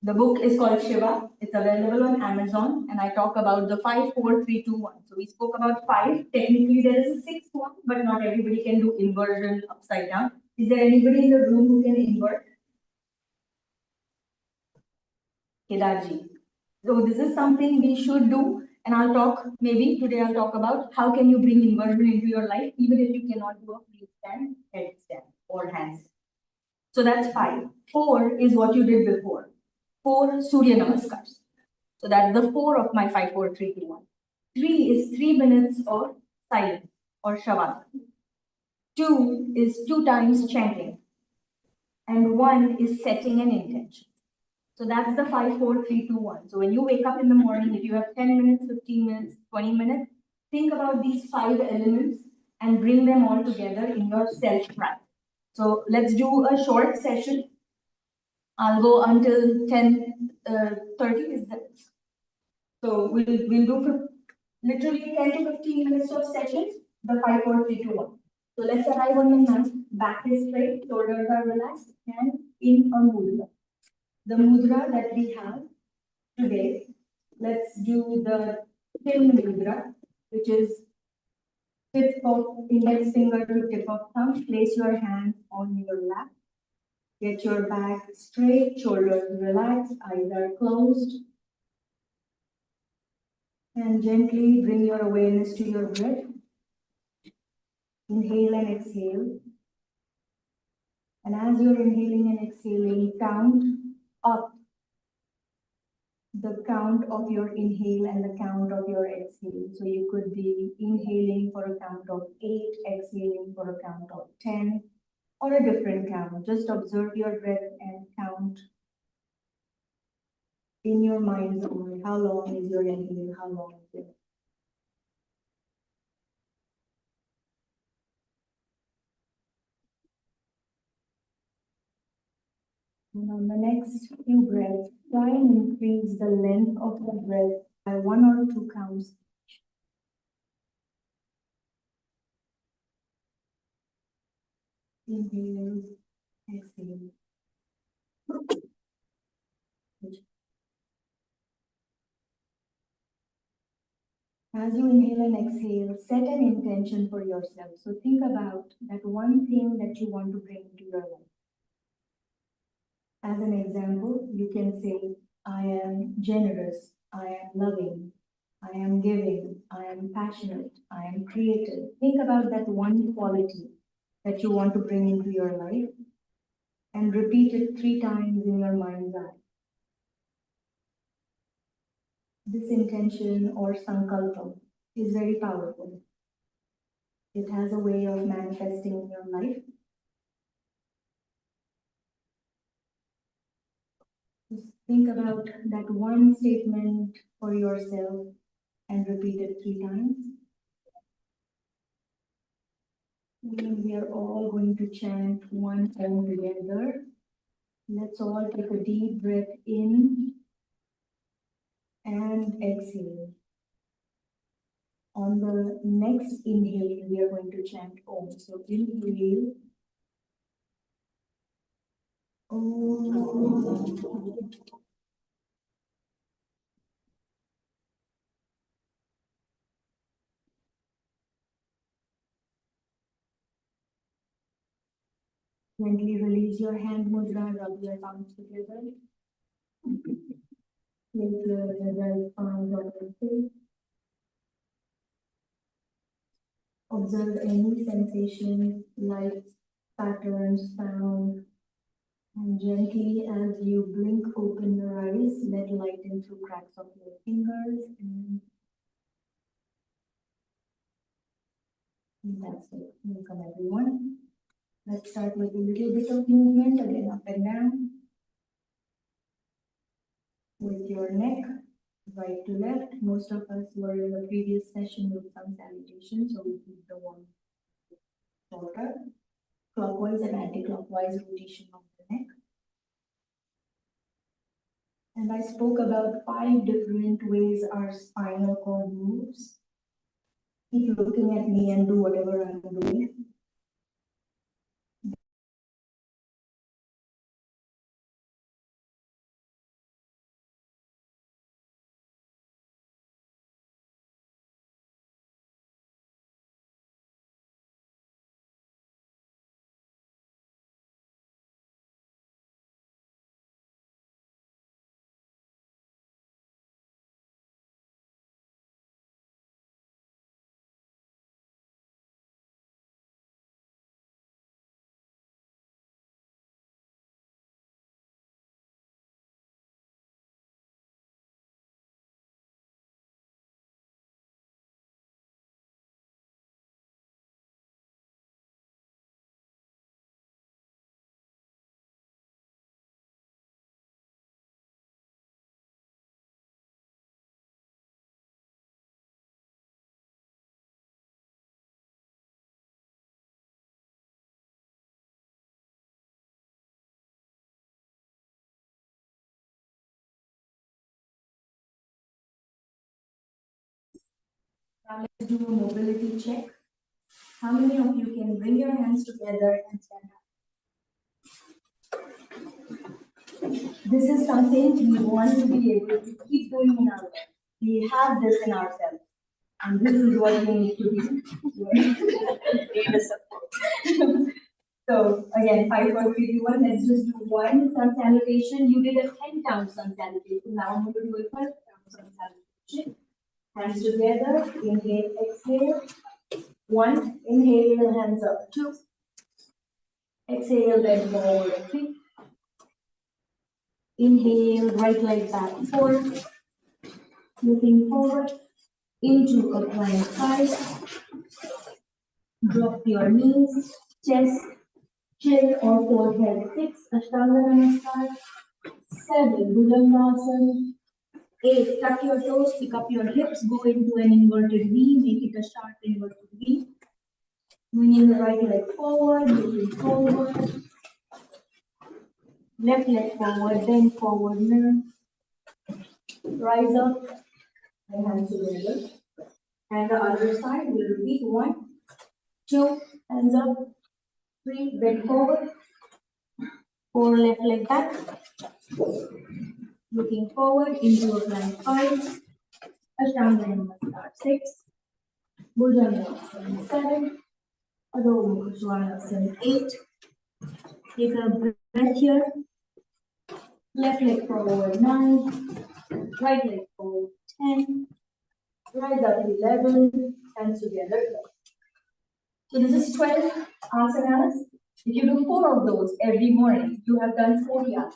The book is called Shiva. It's available on Amazon, and I talk about the 5, 4, 3, 2, 1. So we spoke about 5. Technically, there is a 6th one, but not everybody can do inversion upside down. Is there anybody in the room who can invert? Kedarji. So this is something we should do, and maybe today I'll talk about how can you bring inversion into your life, even if you cannot do a free stand, headstand, or hands. So that's 5. 4 is what you did before. 4 Surya Namaskars. So that's the 4 of my 5, 4, 3, 2, 1. 3 is 3 minutes of silence or Shavasana. 2 is 2 times chanting. And 1 is setting an intention. So that's the 5, 4, 3, 2, 1. So when you wake up in the morning, if you have 10 minutes, 15 minutes, 20 minutes, think about these 5 elements and bring them all together in your self-practice. So let's do a short session. I'll go until 10:30 is that. So we'll do literally 10 to 15 minutes of sessions, the 5, 4, 3, 2, 1. So let's arrive on the mat, back is straight, shoulders are relaxed, and in a mudra. The mudra that we have today, let's do the thin mudra, which is tip of index finger to tip of thumb. Place your hands on your lap. Get your back straight, shoulders relaxed, eyes are closed. And gently bring your awareness to your breath. Inhale and exhale. And as you're inhaling and exhaling, count up the count of your inhale and the count of your exhale. So you could be inhaling for a count of 8, exhaling for a count of 10, or a different count. Just observe your breath and count in your mind's eye. How long is your inhale? How long is it? And on the next few breaths, try and increase the length of the breath by 1 or 2 counts. Inhale, exhale. As you inhale and exhale, set an intention for yourself. So think about that one thing that you want to bring into your life. As an example, you can say, I am generous, I am loving, I am giving, I am passionate, I am creative. Think about that one quality that you want to bring into your life and repeat it 3 times in your mind's eye. This intention or sankalpa is very powerful. It has a way of manifesting in your life. Just think about that one statement for yourself and repeat it 3 times. And we are all going to chant one Om together. Let's all take a deep breath in and exhale. On the next inhale, we are going to chant Om. So inhale. Om. Gently release your hand mudra, rub your palms together. Place your right palm on your face. Observe any sensation, light, patterns, sound, and gently as you blink open your eyes, let light in through cracks of your fingers. And that's it. Welcome everyone. Let's start with a little bit of movement again, up and down. With your neck, right to left. Most of us were in the previous session with some salutation, so we keep the one shorter. Clockwise and anti-clockwise rotation of the neck. And I spoke about 5 different ways our spinal cord moves. Keep looking at me and do whatever I'm doing. Now let's do a mobility check. How many of you can bring your hands together and stand up? This is something we want to be able to keep doing in our life. We have this in ourselves. And this is what we need to be. Need a support. So again, 5, 4, 3, 2, 1. Let's just do one sun salutation. You did a 10 count sun salutation. Now I'm going to do a 12 count sun salutation. Hands together. Inhale, exhale. 1. Inhale, hands up. 2. Exhale, bend forward. 3. Inhale, right leg back. 4. Looking forward into a plank. 5. Drop your knees, chest, chin or forehead. 6. Ashtanga Namaskar. 7. Bhujangasana. 8. Tuck your toes, pick up your hips, go into an inverted V, make it a sharp inverted V. Bringing the right leg forward, moving forward. Left leg forward, bend forward, mirror. Rise up, and hands together. And the other side, we'll repeat. 1, 2, hands up. 3, bend forward. 4, left leg back. Looking forward into a plank. 5. Ashtanga Namaskar. 6. Bhujangasana. 7. Adho Mukha Svanasana. 8. Take a breath here. Left leg forward. 9. Right leg forward. 10. Rise up. 11. Hands together. So this is 12 asanas. If you do 4 of those every morning, you have done 40 asanas.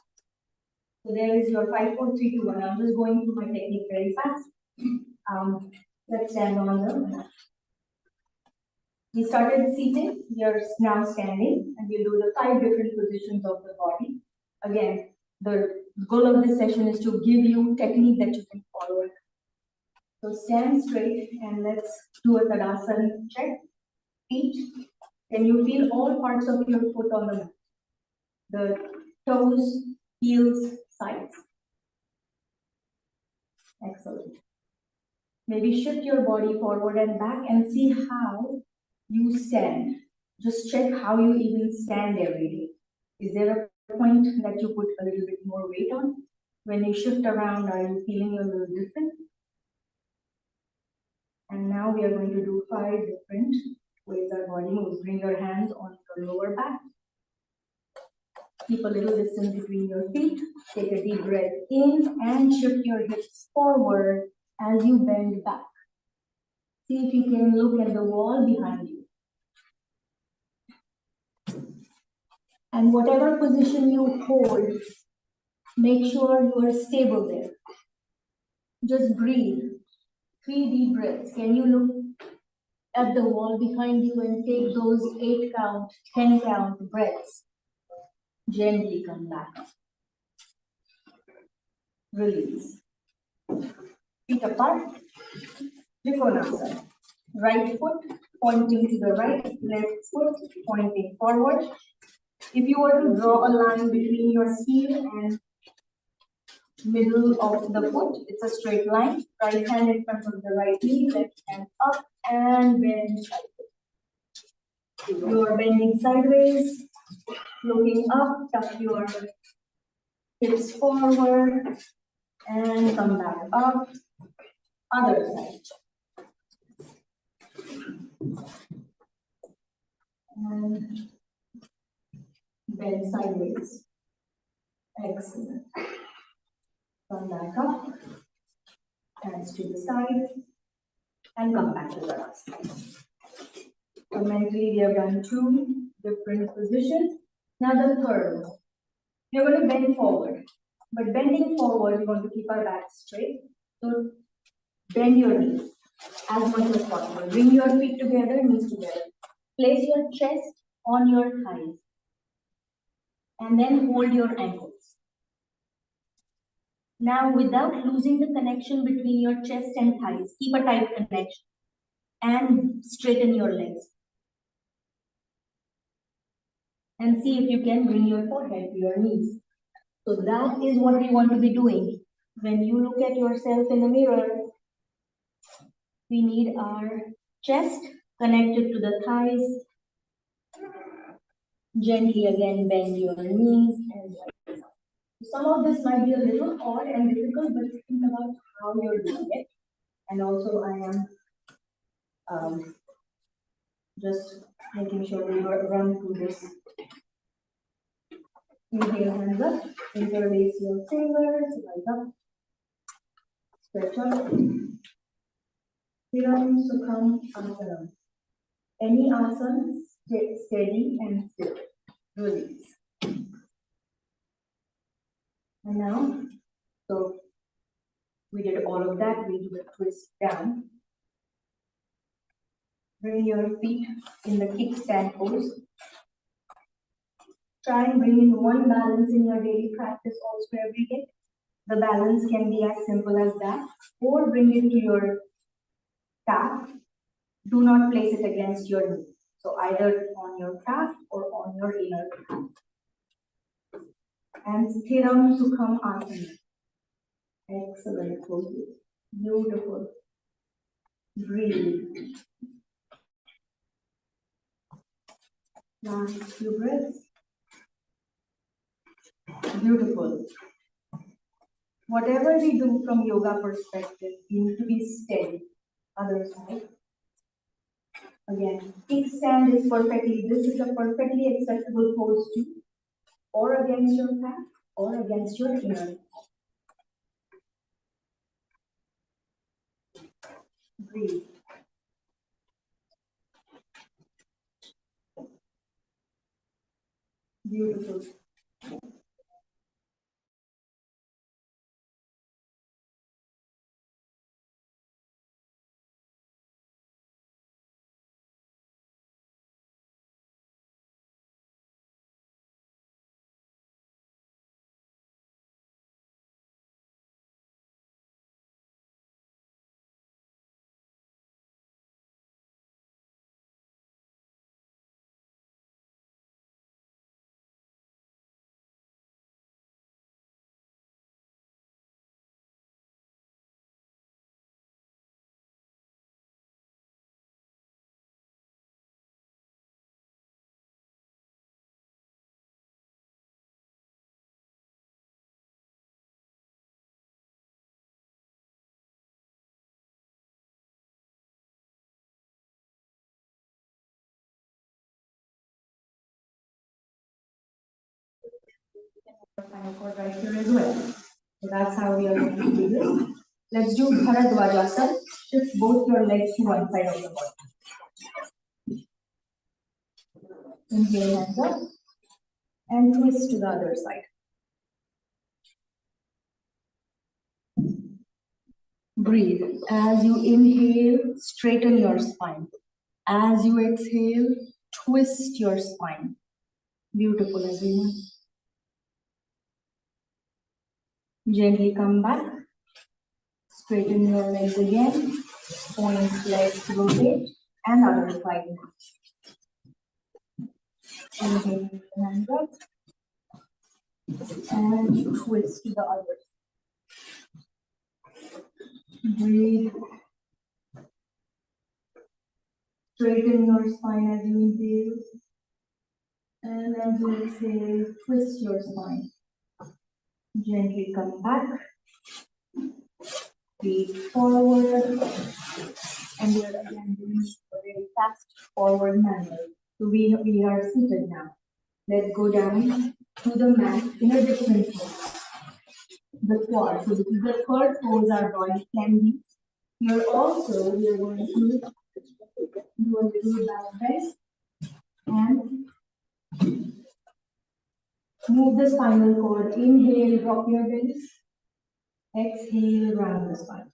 So there is your 5, 4, 3, 2, 1. I'm just going through my technique very fast. Let's stand on the mat. We started seated, we are now standing, and we'll do the 5 different positions of the body. Again, the goal of this session is to give you technique that you can follow. So stand straight and let's do a Tadasana check. Feet. Can you feel all parts of your foot on the mat? The toes, heels, sides. Excellent. Maybe shift your body forward and back and see how you stand. Just check how you even stand every day. Is there a point that you put a little bit more weight on? When you shift around, are you feeling a little different? And now we are going to do 5 different ways our body moves. Bring your hands on your lower back. Keep a little distance between your feet. Take a deep breath in and shift your hips forward as you bend back. See if you can look at the wall behind you. And whatever position you hold, make sure you are stable there. Just breathe. 3 deep breaths. Can you look at the wall behind you and take those 8 count, 10 count breaths? Gently come back. Release. Feet apart. Trikonasana. Right foot pointing to the right, left foot pointing forward. If you were to draw a line between your heel and middle of the foot, it's a straight line. Right hand in front of the right knee, left hand up and bend sideways. You are bending sideways, looking up, tuck your hips forward and come back up. Other side. And bend sideways. Excellent. Come back up. Hands to the side. And come back to the last. So mentally we have done 2 different positions. Now the third one. We're going to bend forward. But bending forward, we want to keep our back straight. So bend your knees as much as possible. Bring your feet together, knees together. Place your chest on your thighs. And then hold your ankles. Now, without losing the connection between your chest and thighs, keep a tight connection. And straighten your legs. And see if you can bring your forehead to your knees. So that is what we want to be doing. When you look at yourself in the mirror, We need our chest connected to the thighs. Gently again bend your knees and rise up. Some of this might be a little odd and difficult, but think about how you're doing it. And also I am just making sure we run through this. Inhale, hands up, interlace your fingers, rise up, stretch up. Stiram Sukham Asanam. Any asana, stay steady and still. Release. And now, so we did all of that, we do a twist down. Bring your feet in the kickstand pose. Try and bring in one balance in your daily practice also every day. The balance can be as simple as that, or bring it to your calf. Do not place it against your knee. So either on your calf or on your inner calf. And Sthiram Sukham Asana. Excellent pose. Beautiful. Breathe. Last few breaths. Beautiful. Whatever we do from yoga perspective, you need to be steady. Other side. Again, kickstand is perfectly, this is a perfectly acceptable pose too. Or against your calf, or against your inner. Breathe. Beautiful. Final chord right here as well. So that's how we are going to do this. Let's do Bharadwajasana. Shift both your legs to one side of the body. Inhale, hands up. And twist to the other side. Breathe. As you inhale, straighten your spine. As you exhale, twist your spine. Beautiful, everyone. Gently come back. Straighten your legs again. Point, legs, rotate. And other side. Inhale, hands up. And twist to the other. Breathe. Straighten your spine as you inhale. And as you exhale, twist your spine. Gently come back. Feet forward. And we are again doing a very fast forward maneuver. So we are seated now. Let's go down to the mat in a different pose. The quad. So this is the third pose our body can be. Here also we are going to do a little back bend and move the spinal cord. Inhale, drop your belly. Exhale, round the spine.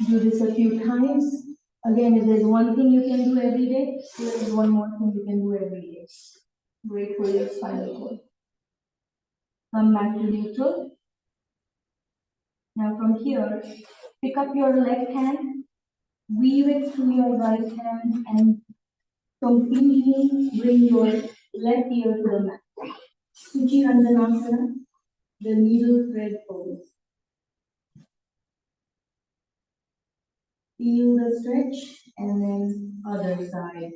Do this a few times. Again, if there's one thing you can do every day, here is one more thing you can do every day. Great for your spinal cord. Come back to neutral. Now from here, pick up your left hand, weave it through your right hand, and completely bring your left ear to the mat. Suchi Ranjanasana, the needle thread pose. Feel the stretch and then other side.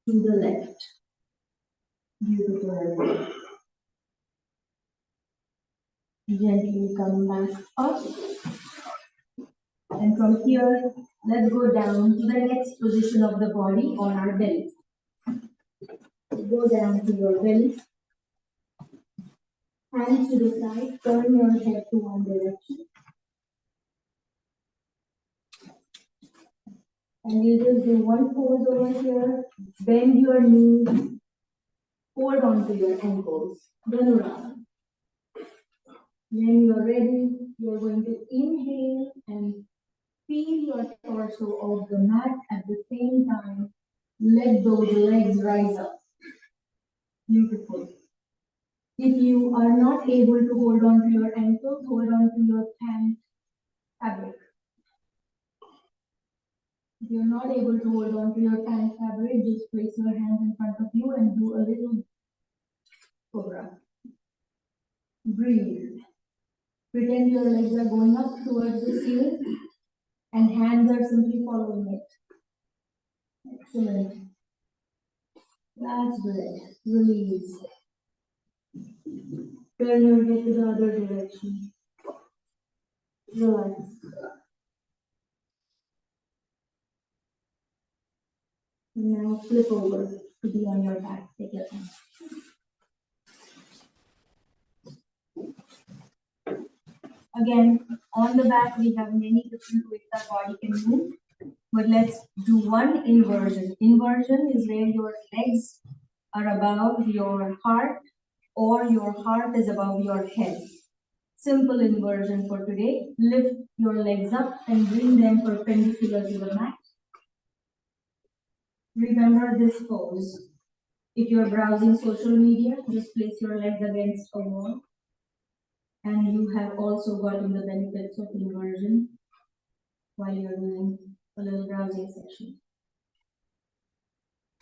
To the left. Beautiful. Gently come back up. And from here, let's go down to the next position of the body on our belly. Go down to your belly. Hands to the side, turn your head to one direction. And you just do one pose over here, bend your knees, hold on to your ankles, then around. When you're ready, you're going to inhale and feel your torso off the mat at the same time. Let those legs rise up. Beautiful. If you are not able to hold on to your ankles, hold on to your pant fabric. If you're not able to hold on to your pant fabric, just place your hands in front of you and do a little cobra. Breathe. Pretend your legs are going up towards the ceiling and hands are simply following it. Excellent. Last breath. Release. Turn your head to the other direction. Relax. Now flip over to be on your back. Take your time. Again, on the back, we have many different ways our body can move. But let's do one inversion. Inversion is where your legs are above your heart or your heart is above your head. Simple inversion for today. Lift your legs up and bring them perpendicular to the mat. Remember this pose. If you're browsing social media, just place your legs against a wall. And you have also gotten the benefits of inversion while you're doing a little browsing session.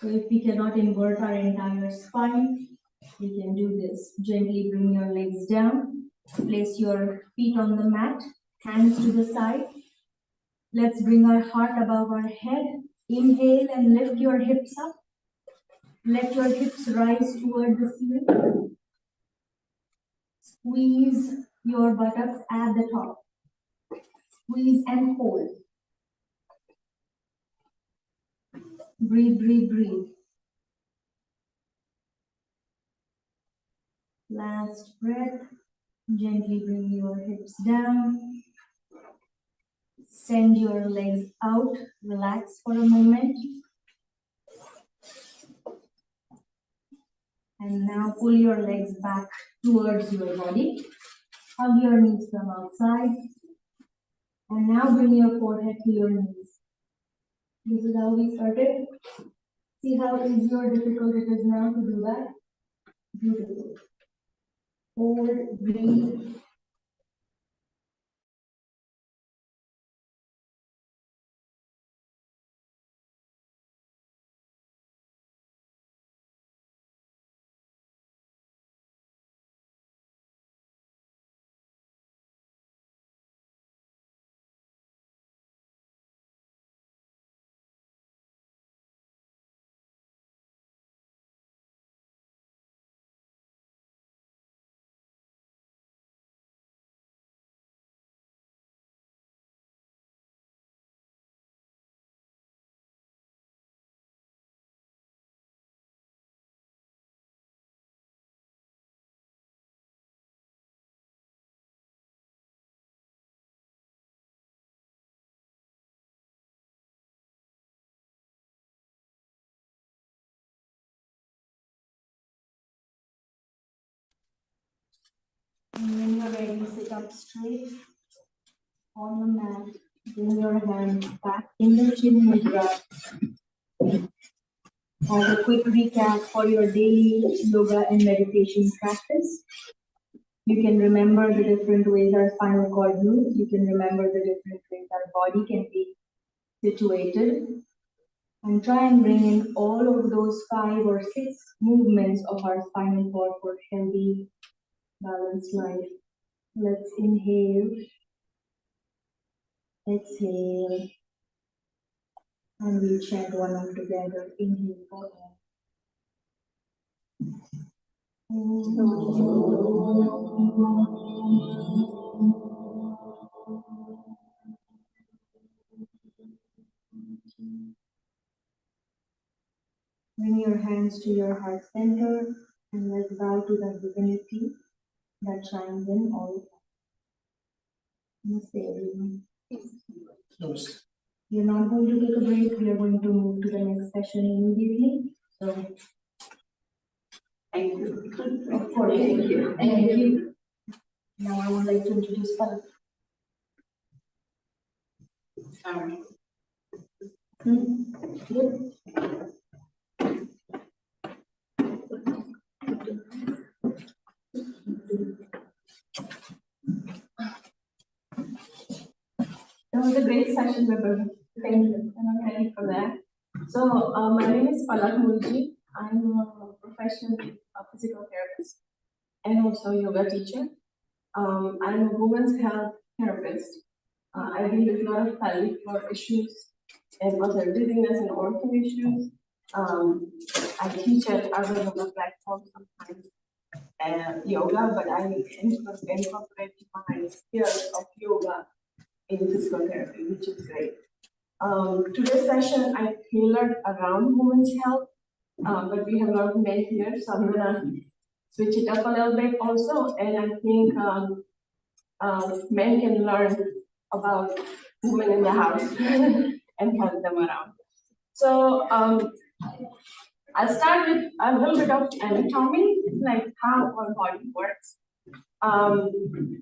So if we cannot invert our entire spine, we can do this. Gently bring your legs down, place your feet on the mat, hands to the side. Let's bring our heart above our head. Inhale and lift your hips up. Let your hips rise toward the ceiling. Squeeze your buttocks at the top. Squeeze and hold. Breathe, breathe, breathe. Last breath. Gently bring your hips down. Send your legs out. Relax for a moment. And now pull your legs back towards your body. Hug your knees from outside. And now bring your forehead to your knees. This is how we started. See how easy or difficult it is now to do that? Beautiful. Hold, breathe. And when you're ready, sit up straight on the mat. Bring your hands back in the chin mudra. As a quick recap for your daily yoga and meditation practice, you can remember the different ways our spinal cord moves. You can remember the different ways our body can be situated. And try and bring in all of those 5 or 6 movements of our spinal cord for healthy balanced life. Let's inhale, exhale, and we'll chant one of together. Inhale for air. Bring your hands to your heart center and let's bow to the divinity that shines in all. Namaste, everyone. We are not going to take a break. We are going to move to the next session immediately. So, Thank you. of course, thank you. Thank you. Now I would like to introduce Palak. Good. That was a great session, Vibha. Thank you, and I'm ready for that. So, my name is Palak Mulji. I'm a professional physical therapist and also yoga teacher. I'm a women's health therapist. I deal with a lot of pelvic floor issues and other dizziness and ortho issues. I teach at other yoga platforms sometimes yoga, but I incorporate my skills of yoga in physical therapy, which is great. Today's session I tailored around women's health, but we have a lot of men here, so I'm gonna switch it up a little bit also, and I think men can learn about women in the house and help them around. So I'll start with a little bit of anatomy, like how our body works.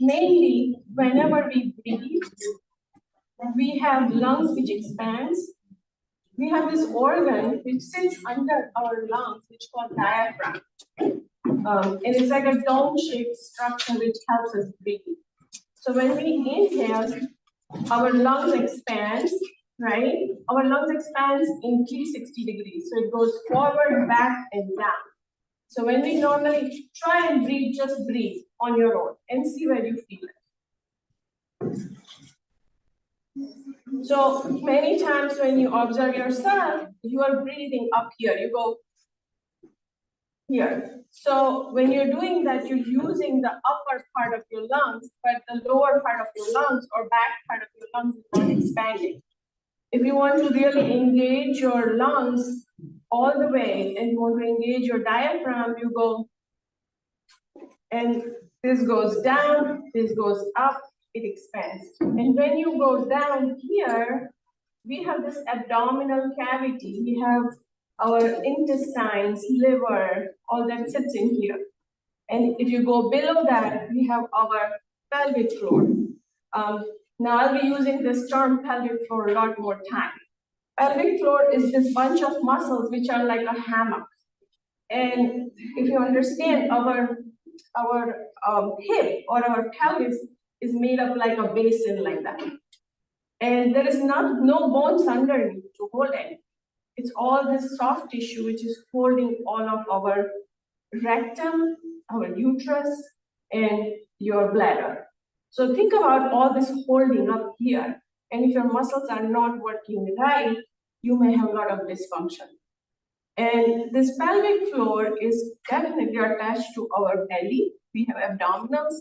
Mainly, whenever we breathe, we have lungs which expands. We have this organ which sits under our lungs, which is called diaphragm. And it's like a dome-shaped structure which helps us breathe. So when we inhale, our lungs expands, right? Our lungs expands in 360 degrees. So it goes forward, back, and down. So when we normally try and breathe, just breathe on your own and see where you feel it. So many times when you observe yourself, you are breathing up here. You go here. So when you're doing that, you're using the upper part of your lungs, but the lower part of your lungs or back part of your lungs is not expanding. If you want to really engage your lungs all the way and you want to engage your diaphragm, you go, and this goes down, this goes up, it expands. And when you go down here, we have this abdominal cavity. We have our intestines, liver, all that sits in here. And if you go below that, we have our pelvic floor. Now I'll be using this term pelvic floor a lot more time. Pelvic floor is this bunch of muscles which are like a hammock. And if you understand, our hip or our pelvis is made up like a basin like that. And there is no bones underneath to hold it. It's all this soft tissue which is holding all of our rectum, our uterus, and your bladder. So think about all this holding up here. And if your muscles are not working right, you may have a lot of dysfunction. And this pelvic floor is definitely attached to our belly. We have abdominals,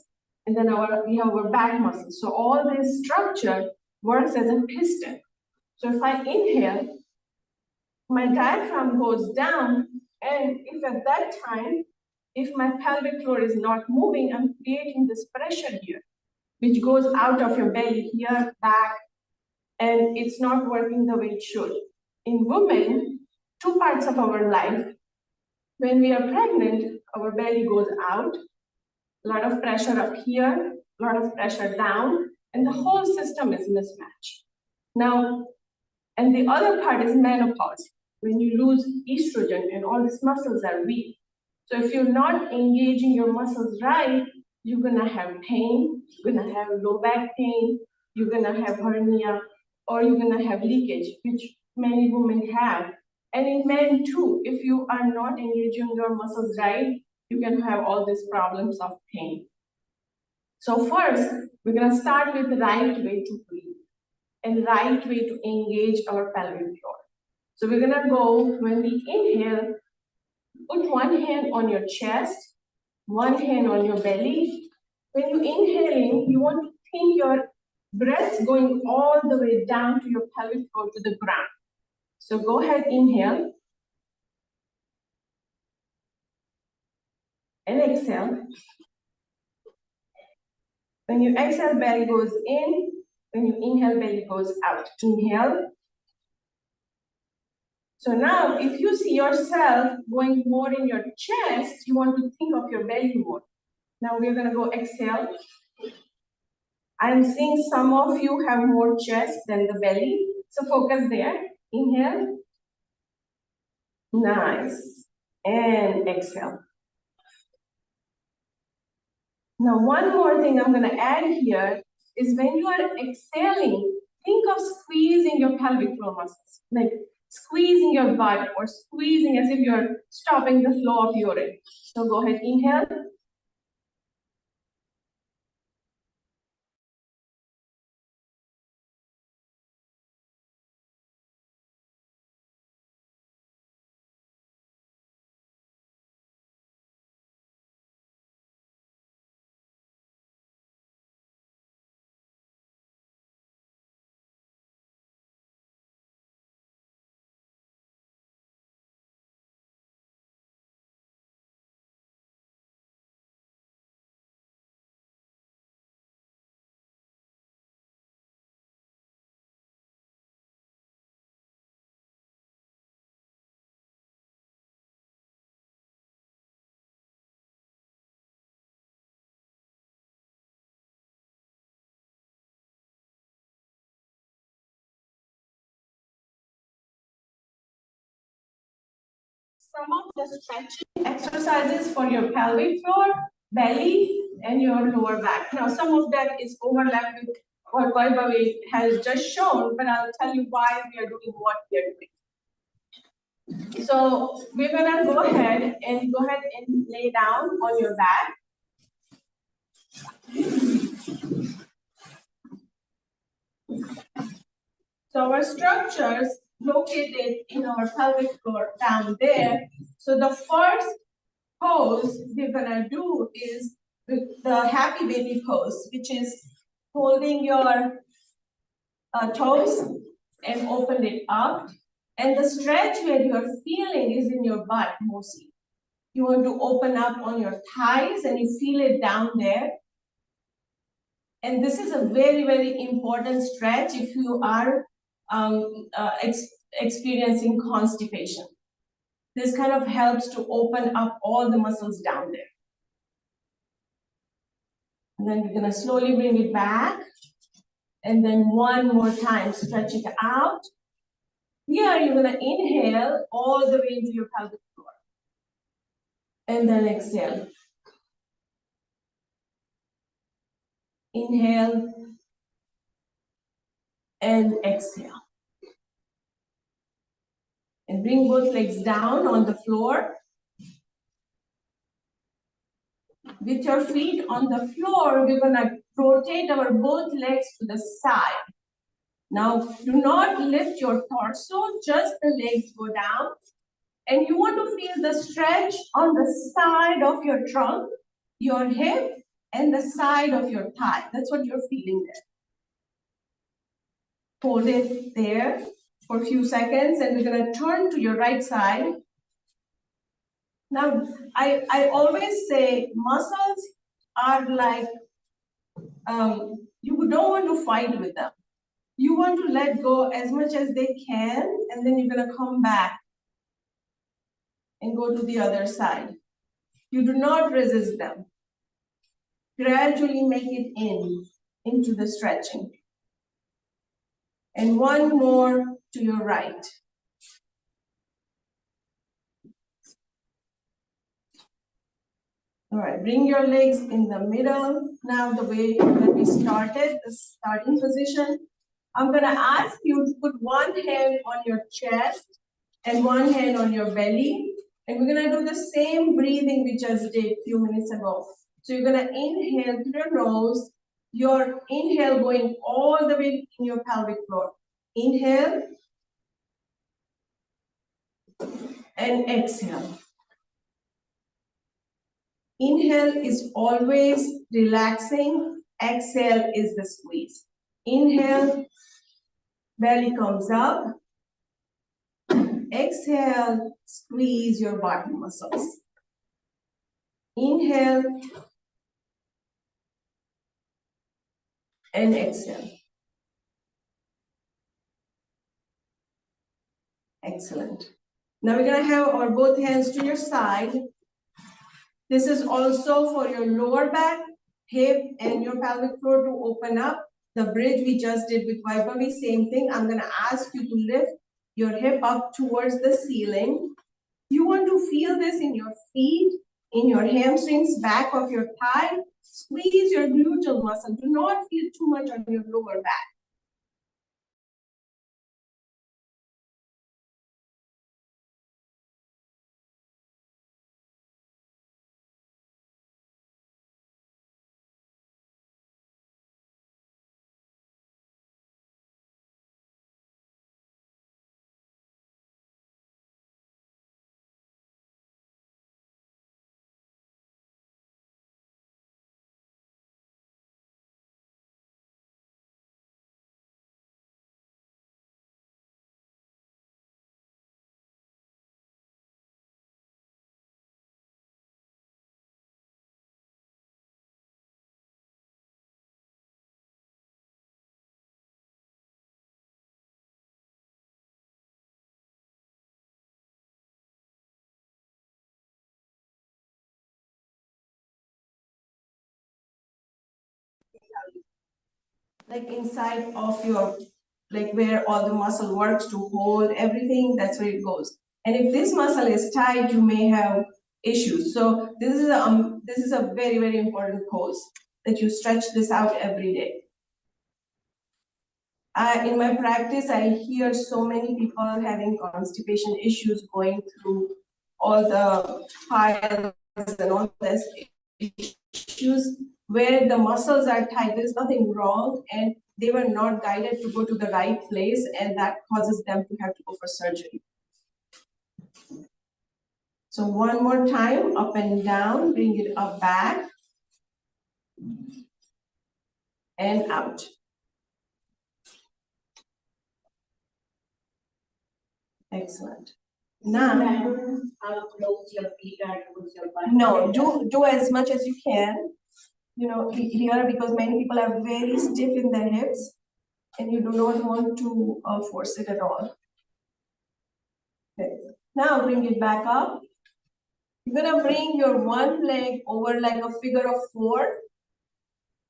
and then we have our back muscles. So all this structure works as a piston. So if I inhale, my diaphragm goes down, and if at that time, if my pelvic floor is not moving, I'm creating this pressure here, which goes out of your belly here, back, and it's not working the way it should. In women, two parts of our life, when we are pregnant, our belly goes out, a lot of pressure up here, a lot of pressure down, and the whole system is mismatched. Now, and the other part is menopause, when you lose estrogen and all these muscles are weak. So if you're not engaging your muscles right, you're gonna have pain, you're gonna have low back pain, you're gonna have hernia, or you're gonna have leakage, which many women have. And in men too, if you are not engaging your muscles right, you can have all these problems of pain. So first, we're gonna start with the right way to breathe and right way to engage our pelvic floor. So we're gonna go, when we inhale, put one hand on your chest, one hand on your belly. When you're inhaling, you want to think your breath going all the way down to your pelvic floor to the ground. So go ahead, inhale. And exhale. When you exhale, belly goes in. When you inhale, belly goes out. Inhale. So now, if you see yourself going more in your chest, you want to think of your belly more. Now we're gonna go exhale. I'm seeing some of you have more chest than the belly, so focus there. Inhale. Nice. And exhale. Now, one more thing I'm gonna add here is when you are exhaling, think of squeezing your pelvic floor muscles, like squeezing your butt or squeezing as if you're stopping the flow of urine. So go ahead, inhale. Some of the stretching exercises for your pelvic floor, belly, and your lower back. Now, some of that is overlapped with what Vaibhav has just shown, but I'll tell you why we are doing what we are doing. So we're gonna go ahead and lay down on your back. So our structures located in our pelvic floor down there. So the first pose we're gonna do is the happy baby pose, which is holding your toes and open it up. And the stretch where you're feeling is in your butt mostly. You want to open up on your thighs and you feel it down there. And this is a very, very important stretch if you are experiencing constipation. This kind of helps to open up all the muscles down there. And then we're gonna slowly bring it back. And then one more time, stretch it out. Here, you're gonna inhale all the way into your pelvic floor. And then exhale. Inhale. And exhale. And bring both legs down on the floor. With your feet on the floor, we're gonna rotate our both legs to the side. Now, do not lift your torso, just the legs go down. And you want to feel the stretch on the side of your trunk, your hip, and the side of your thigh. That's what you're feeling there. Hold it there for a few seconds, and we're gonna turn to your right side. Now, I always say muscles are like, you don't want to fight with them. You want to let go as much as they can, and then you're gonna come back and go to the other side. You do not resist them. Gradually make it into the stretching. And one more to your right. All right, bring your legs in the middle. Now the way that we started, the starting position. I'm gonna ask you to put one hand on your chest and one hand on your belly. And we're gonna do the same breathing we just did few minutes ago. So you're gonna inhale through your nose, your inhale going all the way in your pelvic floor. Inhale and exhale. Inhale is always relaxing, exhale is the squeeze. Inhale, belly comes up. Exhale, squeeze your bottom muscles. Inhale and exhale. Excellent. Now we're gonna have our both hands to your side. This is also for your lower back, hip, and your pelvic floor to open up. The bridge we just did with Vaibhavi, same thing. I'm gonna ask you to lift your hip up towards the ceiling. You want to feel this in your feet, in your hamstrings, back of your thigh. Squeeze your gluteal muscle. Do not feel too much on your lower back. Like inside of your, like where all the muscle works to hold everything, that's where it goes. And if this muscle is tight, you may have issues. So this is a very, very important pose that you stretch this out every day. In my practice, I hear so many people having constipation issues, going through all the piles and all this issues where the muscles are tight. There's nothing wrong, and they were not guided to go to the right place, and that causes them to have to go for surgery. So one more time, up and down, bring it up back and out. Excellent. Now, How close your feet are towards your body. no, do as much as you can. You know, here, because many people are very stiff in their hips, and you do not want to force it at all. Okay. Now bring it back up. You're gonna bring your one leg over like a figure of 4,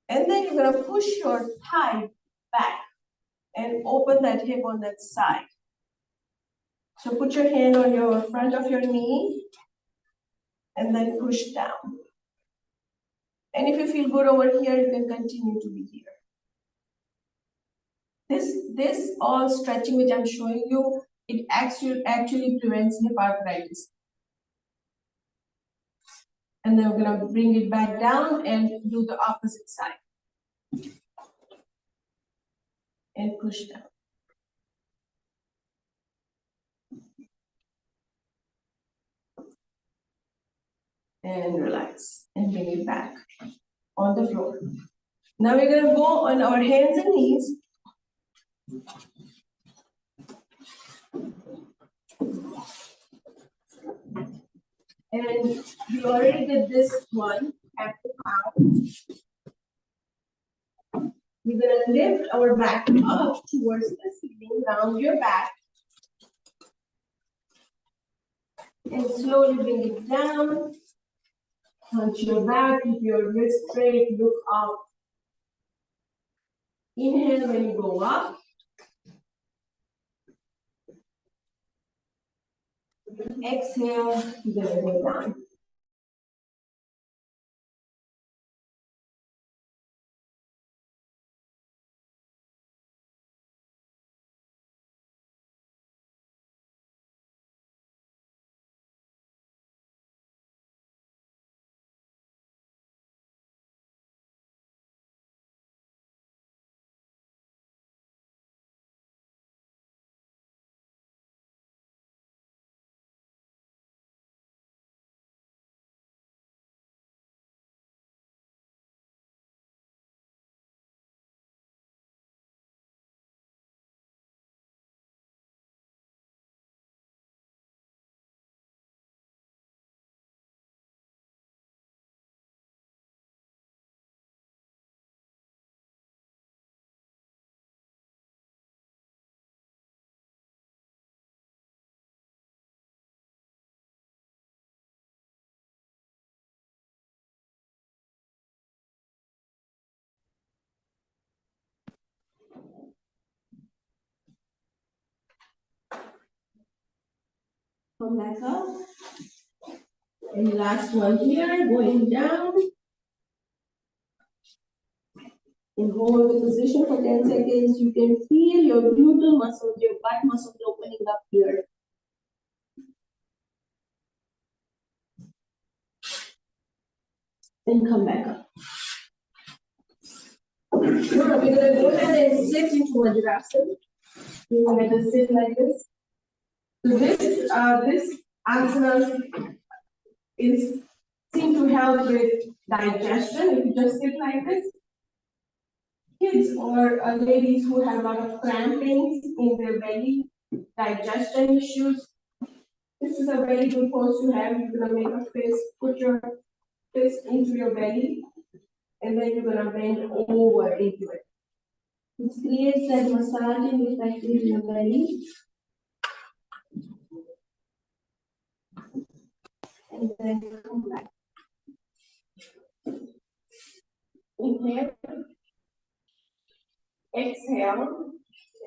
and then you're gonna push your thigh back and open that hip on that side. So put your hand on your front of your knee and then push down. And if you feel good over here, you can continue to be here. This all stretching which I'm showing you, it actually prevents hip arthritis. And then we're gonna bring it back down and do the opposite side. And push down. And relax and bring it back on the floor. Now we're gonna go on our hands and knees. And we already did this one, have to count. We're gonna lift our back up towards the ceiling, round your back. And slowly bring it down. Hunch your back, keep your wrist straight, look up. Inhale when you go up. Exhale, you're gonna go down. Come back up. And last one here, going down. And hold the position for 10 seconds. You can feel your gluteal muscles, your butt muscles opening up here. And come back up. Now we're gonna go ahead and sit into Vajrasana. You're gonna just sit like this. So this asana is seem to help with digestion. If you just sit like this, kids or ladies who have a lot of crampings in their belly, digestion issues, this is a very good pose to have. You're gonna make a fist, put your fist into your belly, and then you're gonna bend over into it. It creates that massaging effect in your belly. And then come back. Inhale. Exhale.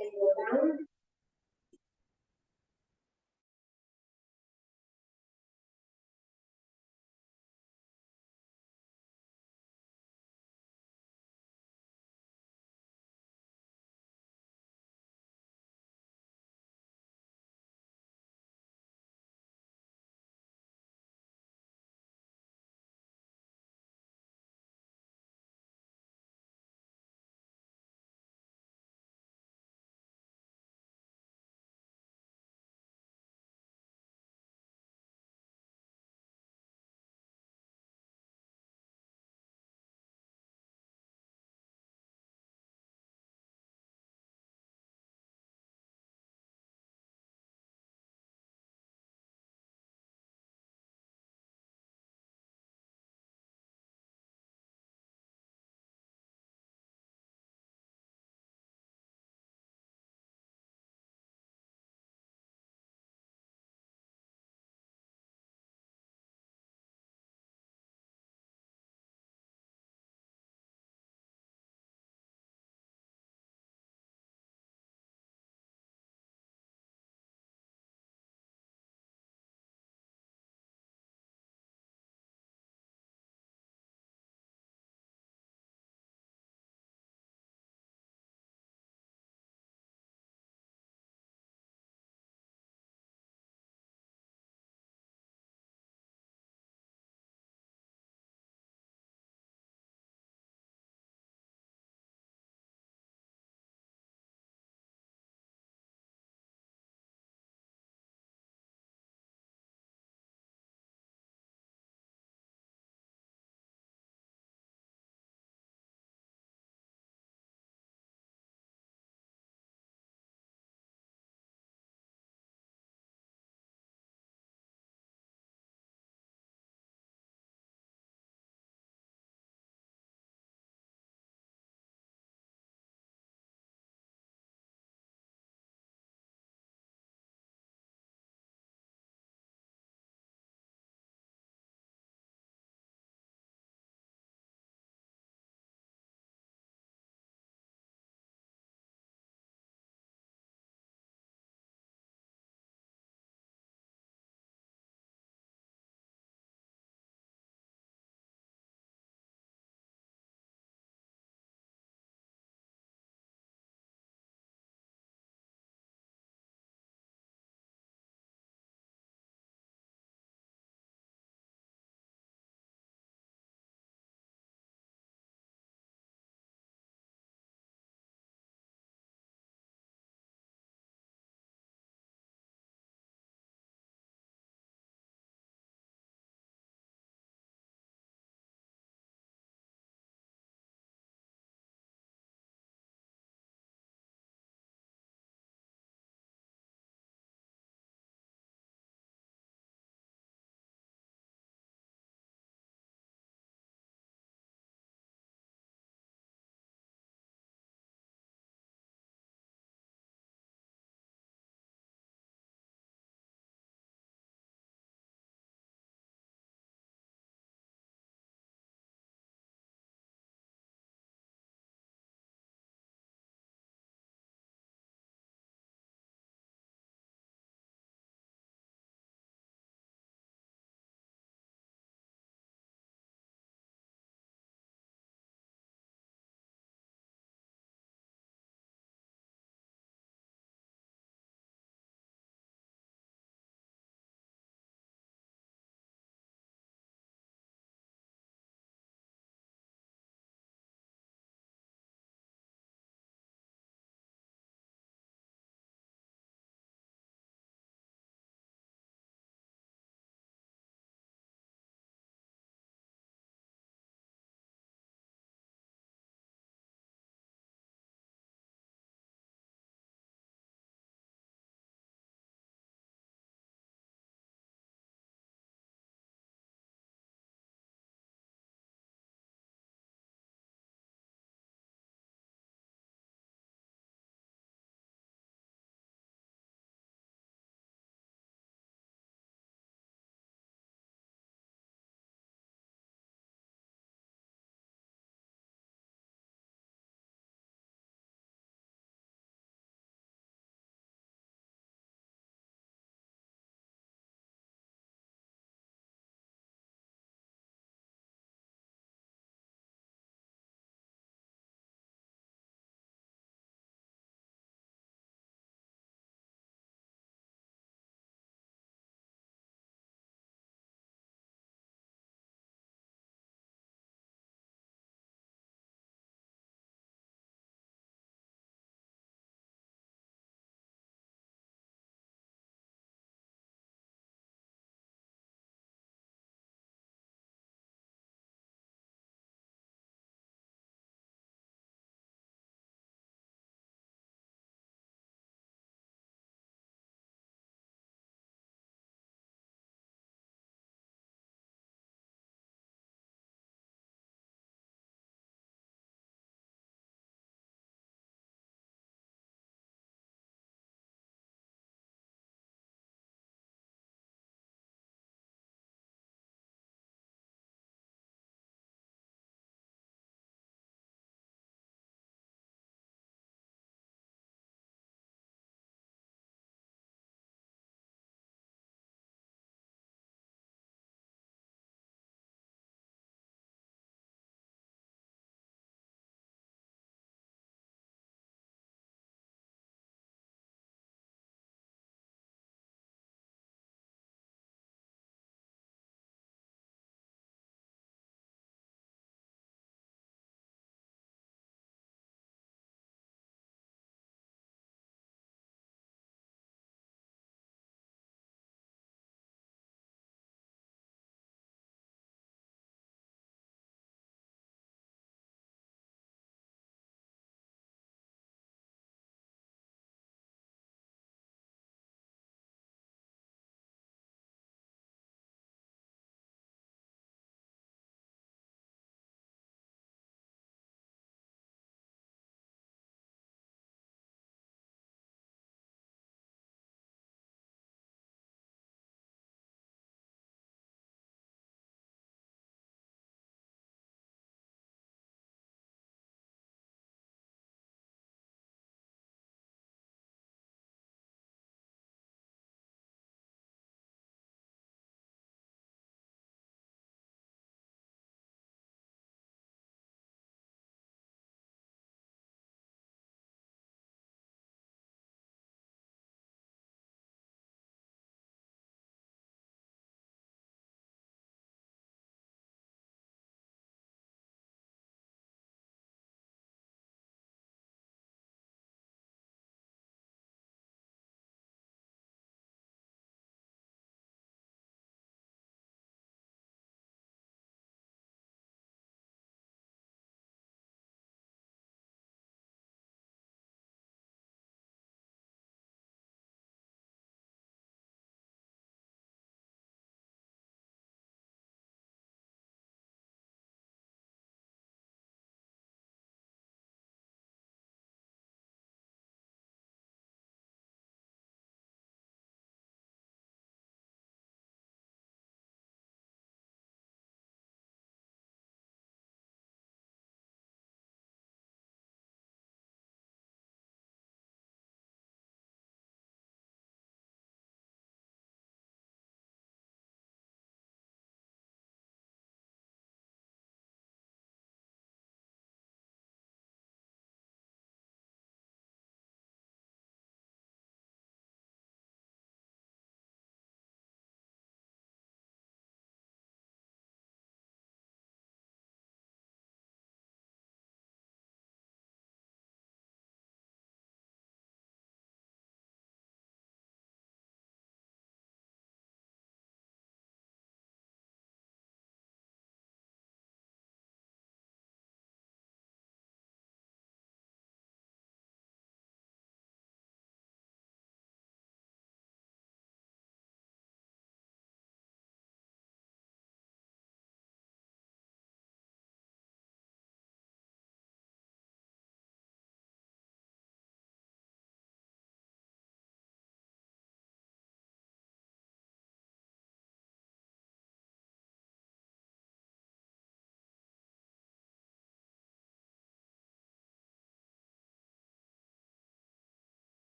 And go down.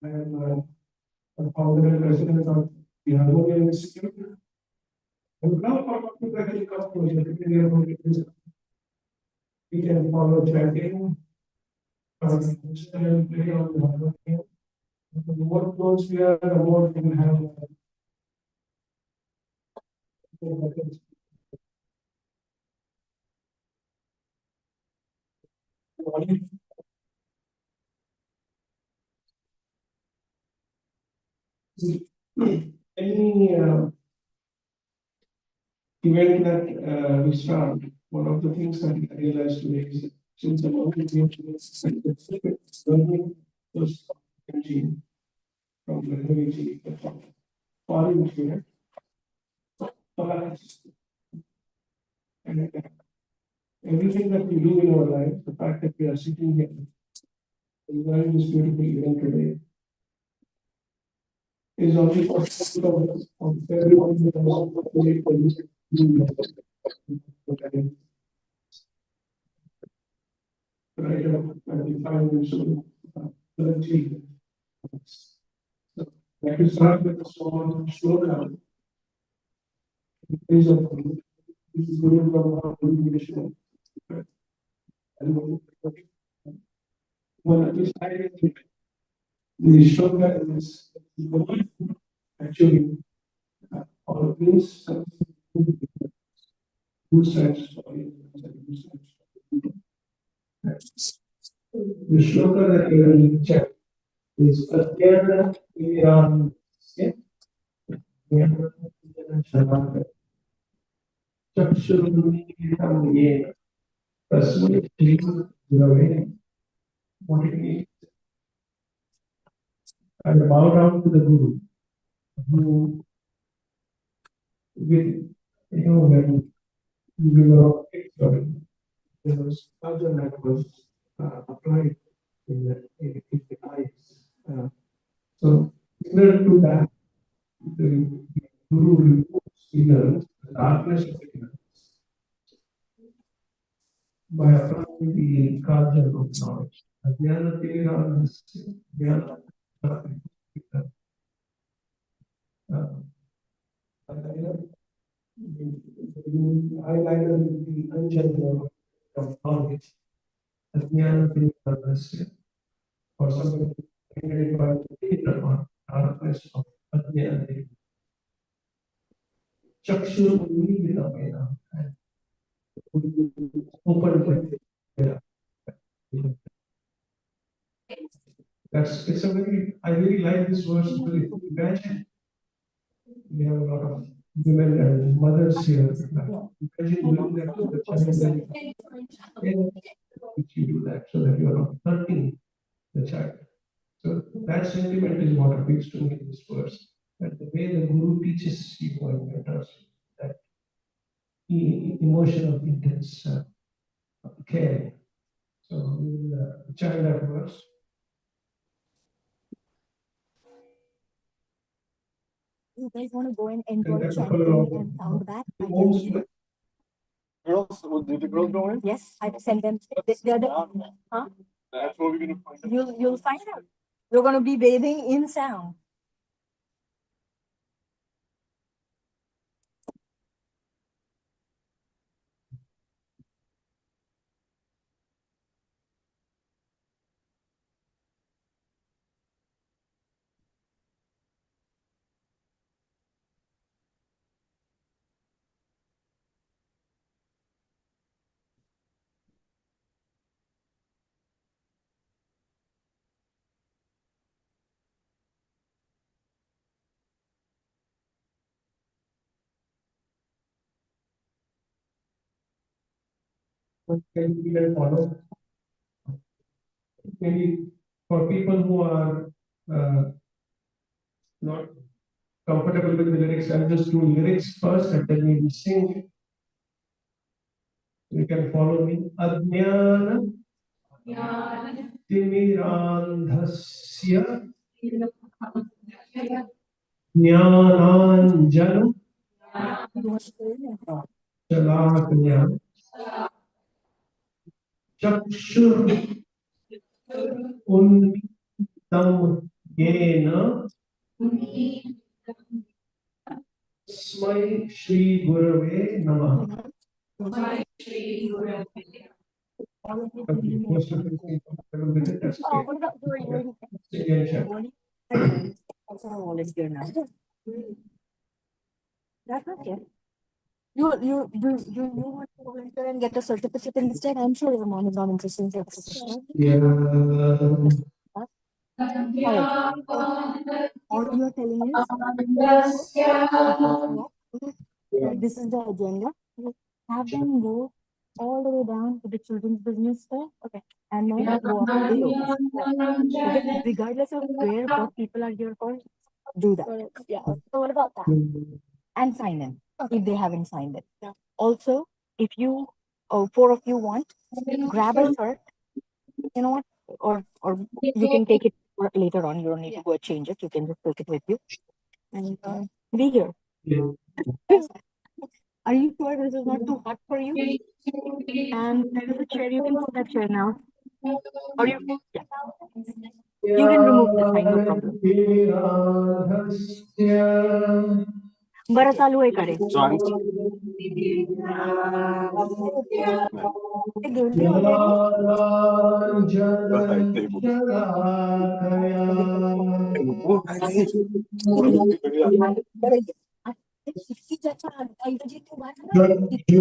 I am a founder and president of the Harmonium Institute. I would love for you to actually come to the we can follow chanting. And play on the harmonium. The more close we are, the more we can have. Any event that we start, one of the things that I realized today is since I'm only learning those energy from the energy foreign here. And everything that we do in our life, the fact that we are sitting here enjoying this beautiful event today is only possible of everyone who has for this. Right up and define so energy. So that is start with a small slow down. Is of this is going from Vishnu. And when I decided the Shoga is actually all of these two sides story. The shloka that you will check is Atyana Iran Chakshuruni Yena Tasmai Gurave. What it means. And bow down to the Guru, who with when we were there was other that was applied in the eyes. So similar to that, the Guru removes ignorance, the darkness of ignorance, by applying the kajal of knowledge. Jnana Tirana Jnana highlighted the unjust of knowledge. Jnana Tirana or somebody created by the darkness of Ajnana. Chakshur Nidamena and open with that's it's a very I really like this verse because if you imagine we have a lot of women and mothers here. Imagine doing that to the child if you do that so that you are not hurting the child. So that sentiment is what appeals to me in this verse. That the way the Guru teaches people and mentors that emotion of intense care. So we will chant that verse. You guys want to go and enjoy chanting and sound bath? Girls, did the girls go in? Yes, I sent them. They're the, huh? That's what we're gonna find out. You'll find out. You're going to be bathing in sound. Can we follow? Maybe for people who are not comfortable with the lyrics, I'll just do lyrics first and then we will sing. You can follow me. Ajnana Timirandhasya Jnananjana Shalakaya Chakshur Unmitam Yena Tasmai Shri Gurave Namaha. Okay, most of the people have a visit, that's Oh, okay. what about doing? Indian chef. Also a volunteer now. That's okay. You want to volunteer and get a certificate instead? I'm sure your mom is not interested in certificate. Yeah. All you're telling is that this is the agenda. Have them go all the way down to the children's business fair. Okay. And then go up to the yoga. Okay. Regardless of what people are here for, do that. Yeah. So what about that? And sign in if they haven't signed it. Yeah. Also, if you, 4 of you want, grab a shirt. You know what? Or you can take it later on. You don't need to go change it. You can just take it with you and be here. Yeah. Are you sure this is not too hot for you? And there is a chair. You can put that chair now. Or you, yeah. You can remove the sign, no problem. बरं चालू आहे का रे? ते गेली already. इतकी त्याच्या ऐवजी तू वाट ना, इतकी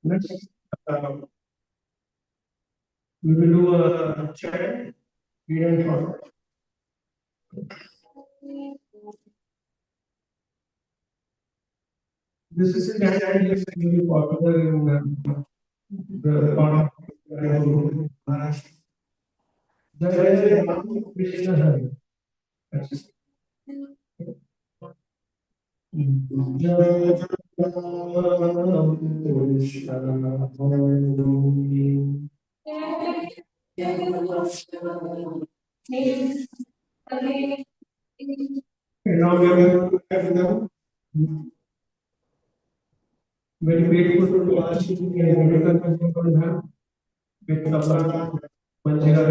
Next, we will do a chair. This is a chant which is very popular in the part of Maharashtra. Jai Ram Krishna Hare. That's Jai Ram Krishna Hare. And now we are going to have them. Very grateful to our chief and medical personnel with Tabla, Manjira,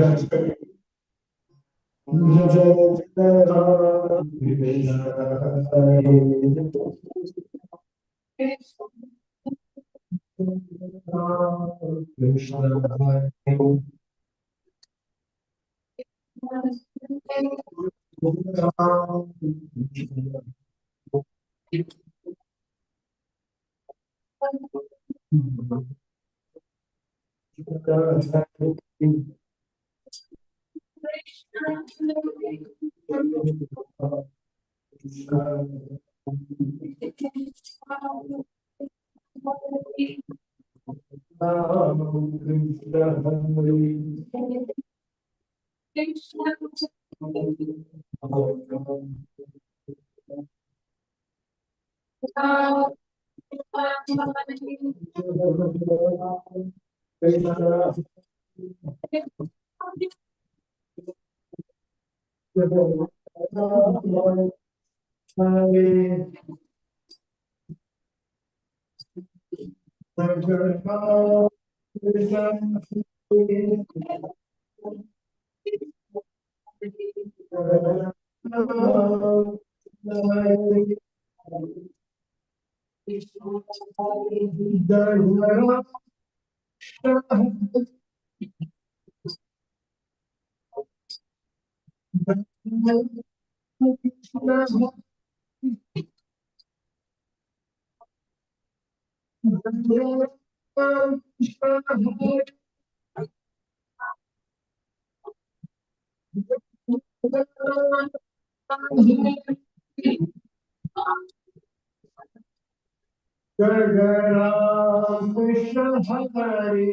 Jai Jai Ram Krishna Hare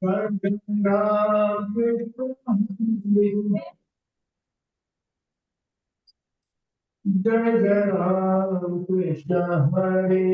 Jai Jai Ram Krishna Hare Ram Krishna Hare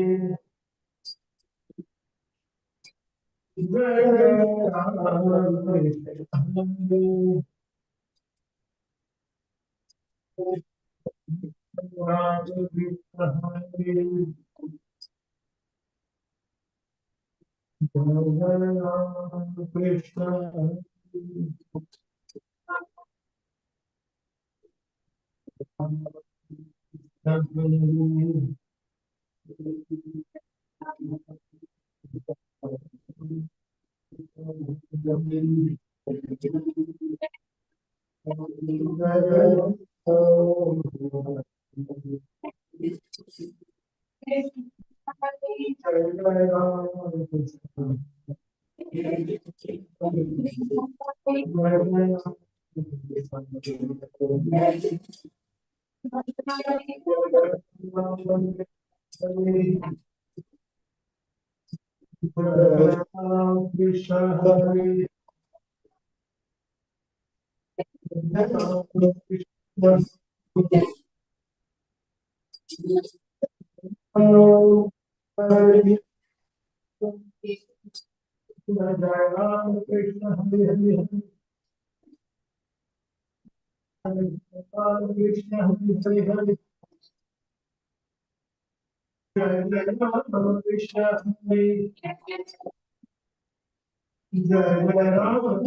Jai Jai Ram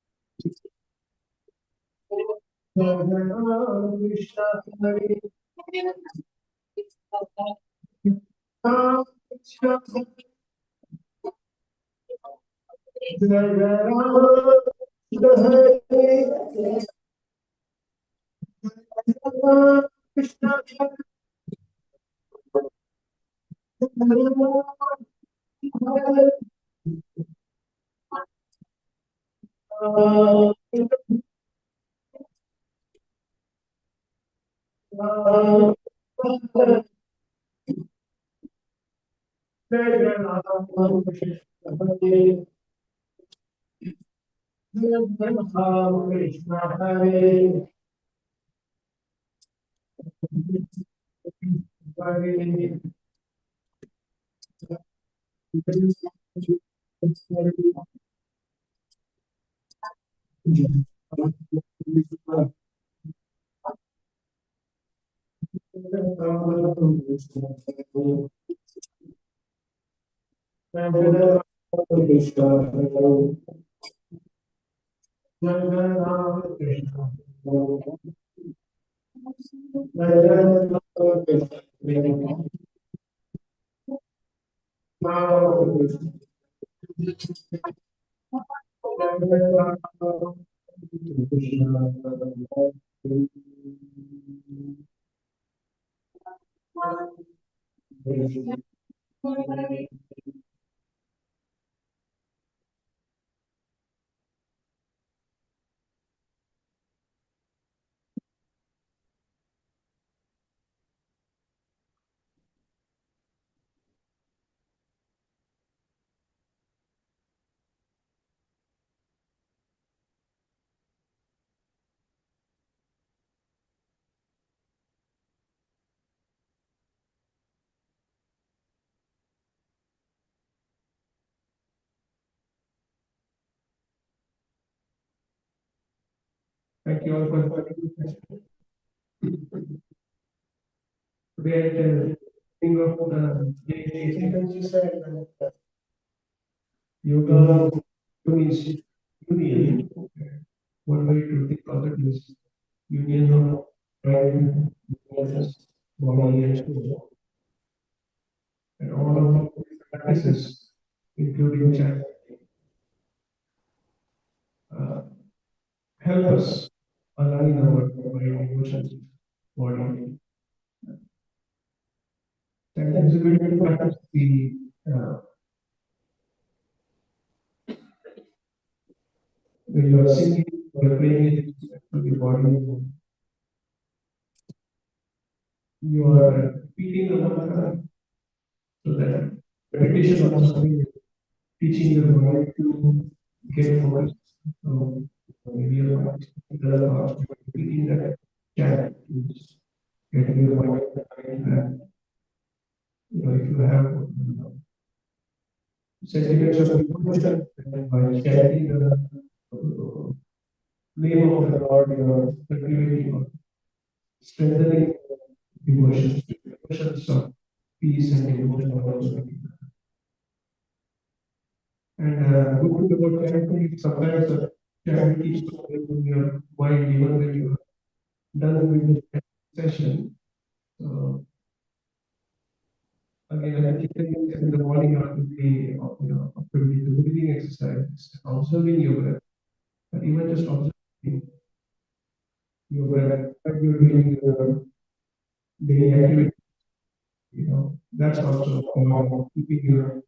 Krishna Hare Krishna Hare Thank you all for joining us. Today at the beginning of the yoga means union. One way to think of it is union of mind, emotions, body, and soul. And all of these practices, including chanting, help us align our mind, emotions, body. And as a way to practice when you are singing or playing it to the body, you are repeating the mantra so that repetition of something teaching the body to get focused. So maybe your mind does not repeating that chant is getting your mind and if you have sentiments of emotion by chanting the name of the Lord, you are cultivating or strengthening emotions of peace and devotion also. And good thing about chanting, sometimes the chant keeps going in your mind even when you are done with the session. So again, I think in the morning after after the breathing exercise, observing your breath, and even just observing your breath, when you're doing your daily activity, that's also a form of keeping your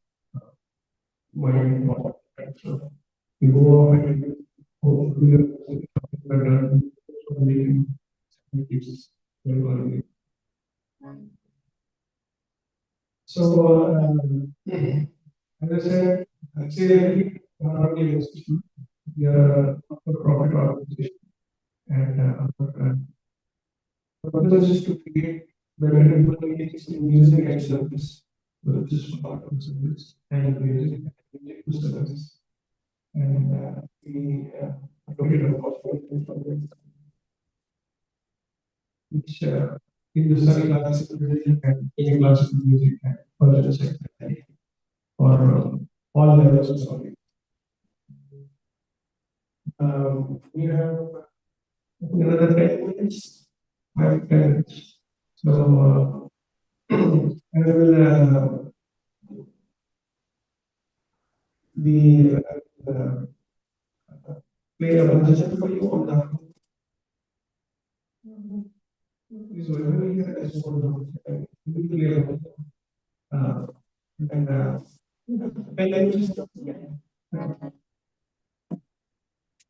mind involved. So you go off and do your done, so it keeps going on. So, as I said, I'd say we are a profit organization, and our purpose is to create better capabilities in music and service, which is part of the service and music to service. And we advocate a possibility which in the study classical music and any classical music and further sector or all levels of study. We have another 10 minutes, 10 minutes. So I will be play a presentation for you on the is whenever you have this one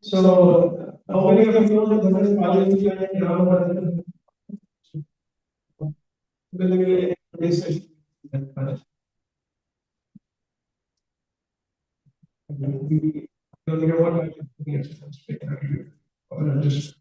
so how many of you know that there is Palestine and Ramadan? We don't know what just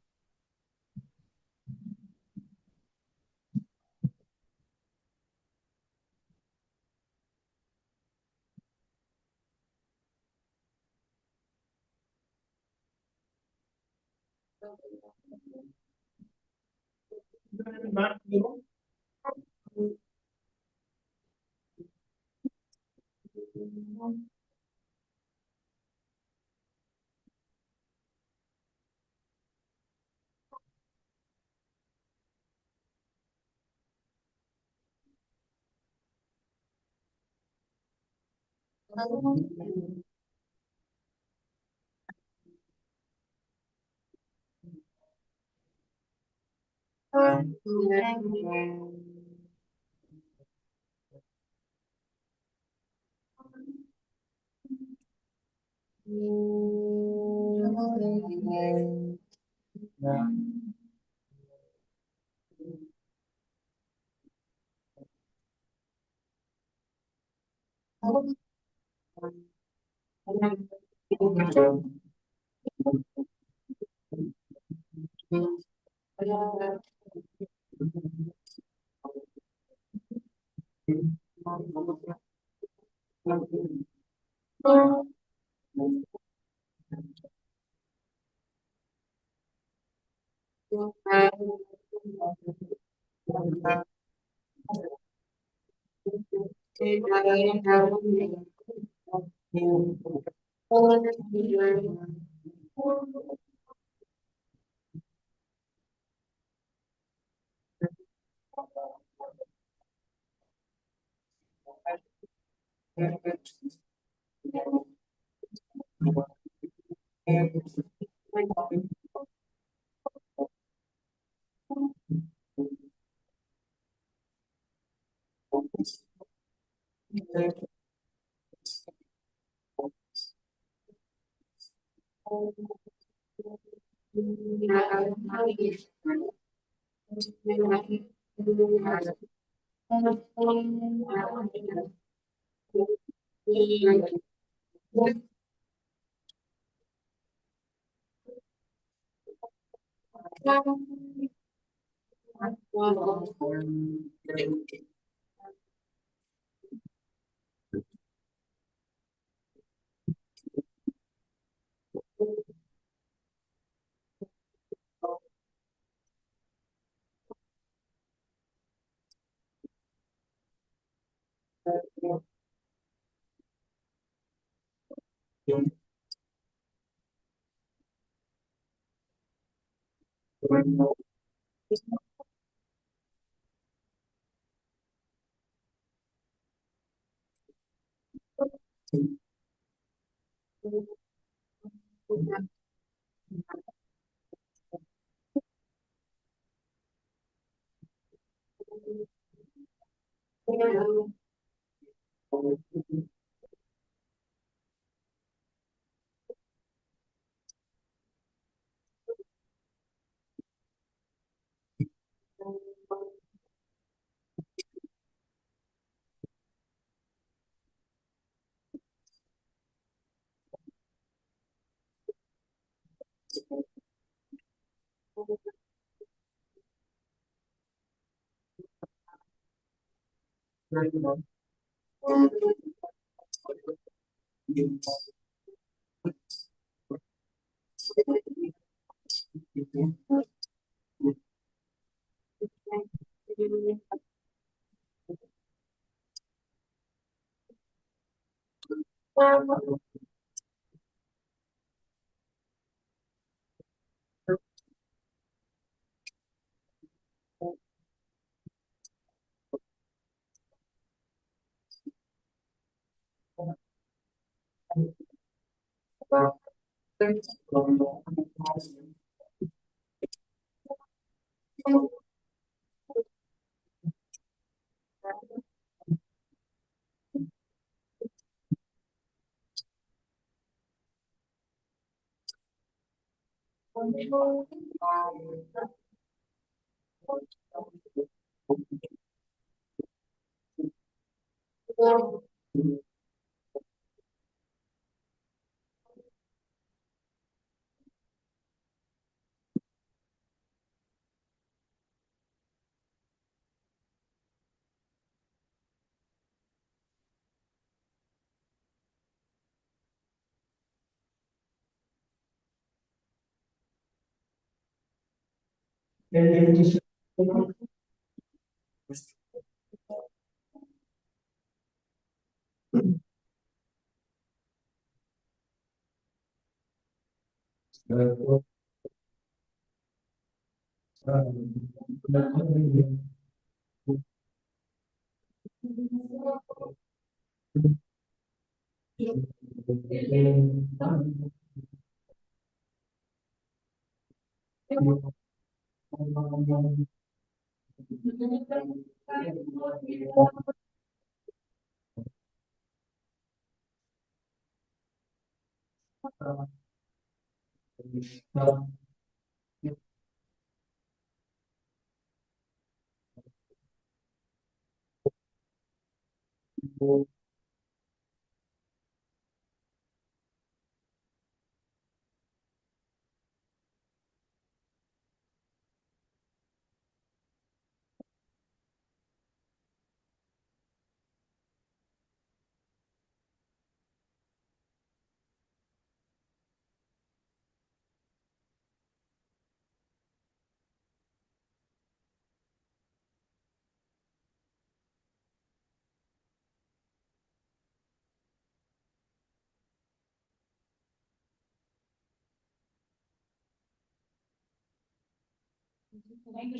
Thank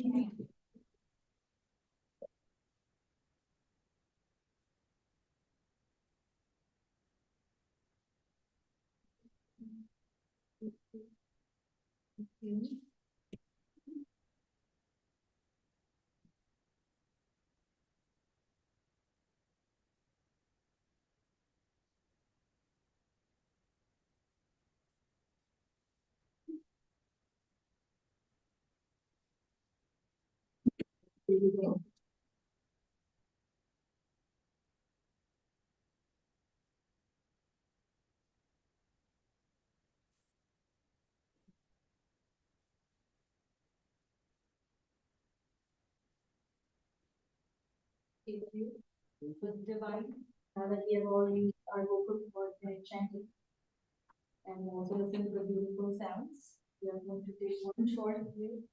you. It was divine. Now that we have all used our vocal cords and chanting and also listened to the beautiful sounds, we are going to take one short break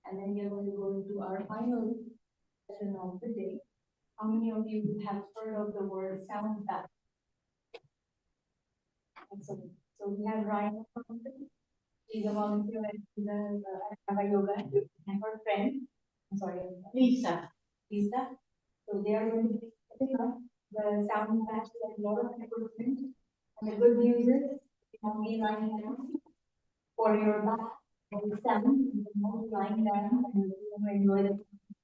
and then we are going to go into our final session of the day. How many of you have heard of the word sound bath? Excellent. So we have Ryan. She's a volunteer at the Ashwagandha Yoga and her friend, I'm sorry, Lisa. So they are going to be setting up the sound bath and a lot of equipment. And the good news is, you have me lying down for your bath and the sound, you can all lying down and you can enjoy the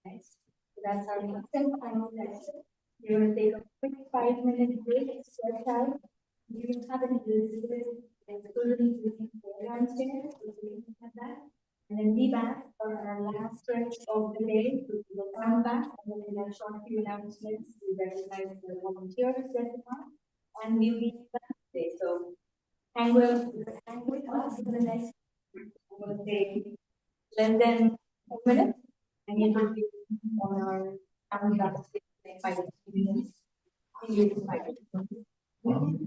nice. So that's our next and final session. We're going to take a quick 5-minute break, stretch out. If you have any visitors, excluding downstairs, we can have that. And then be back for our last stretch of the day, which is the sound bath, and then in a short few announcements, we recognize the volunteers that come, and we'll be back today. So hang with us for the next, I'm gonna say, less than 10 minutes, and it will be on our sound bath next 5 minutes. See you in 5 minutes.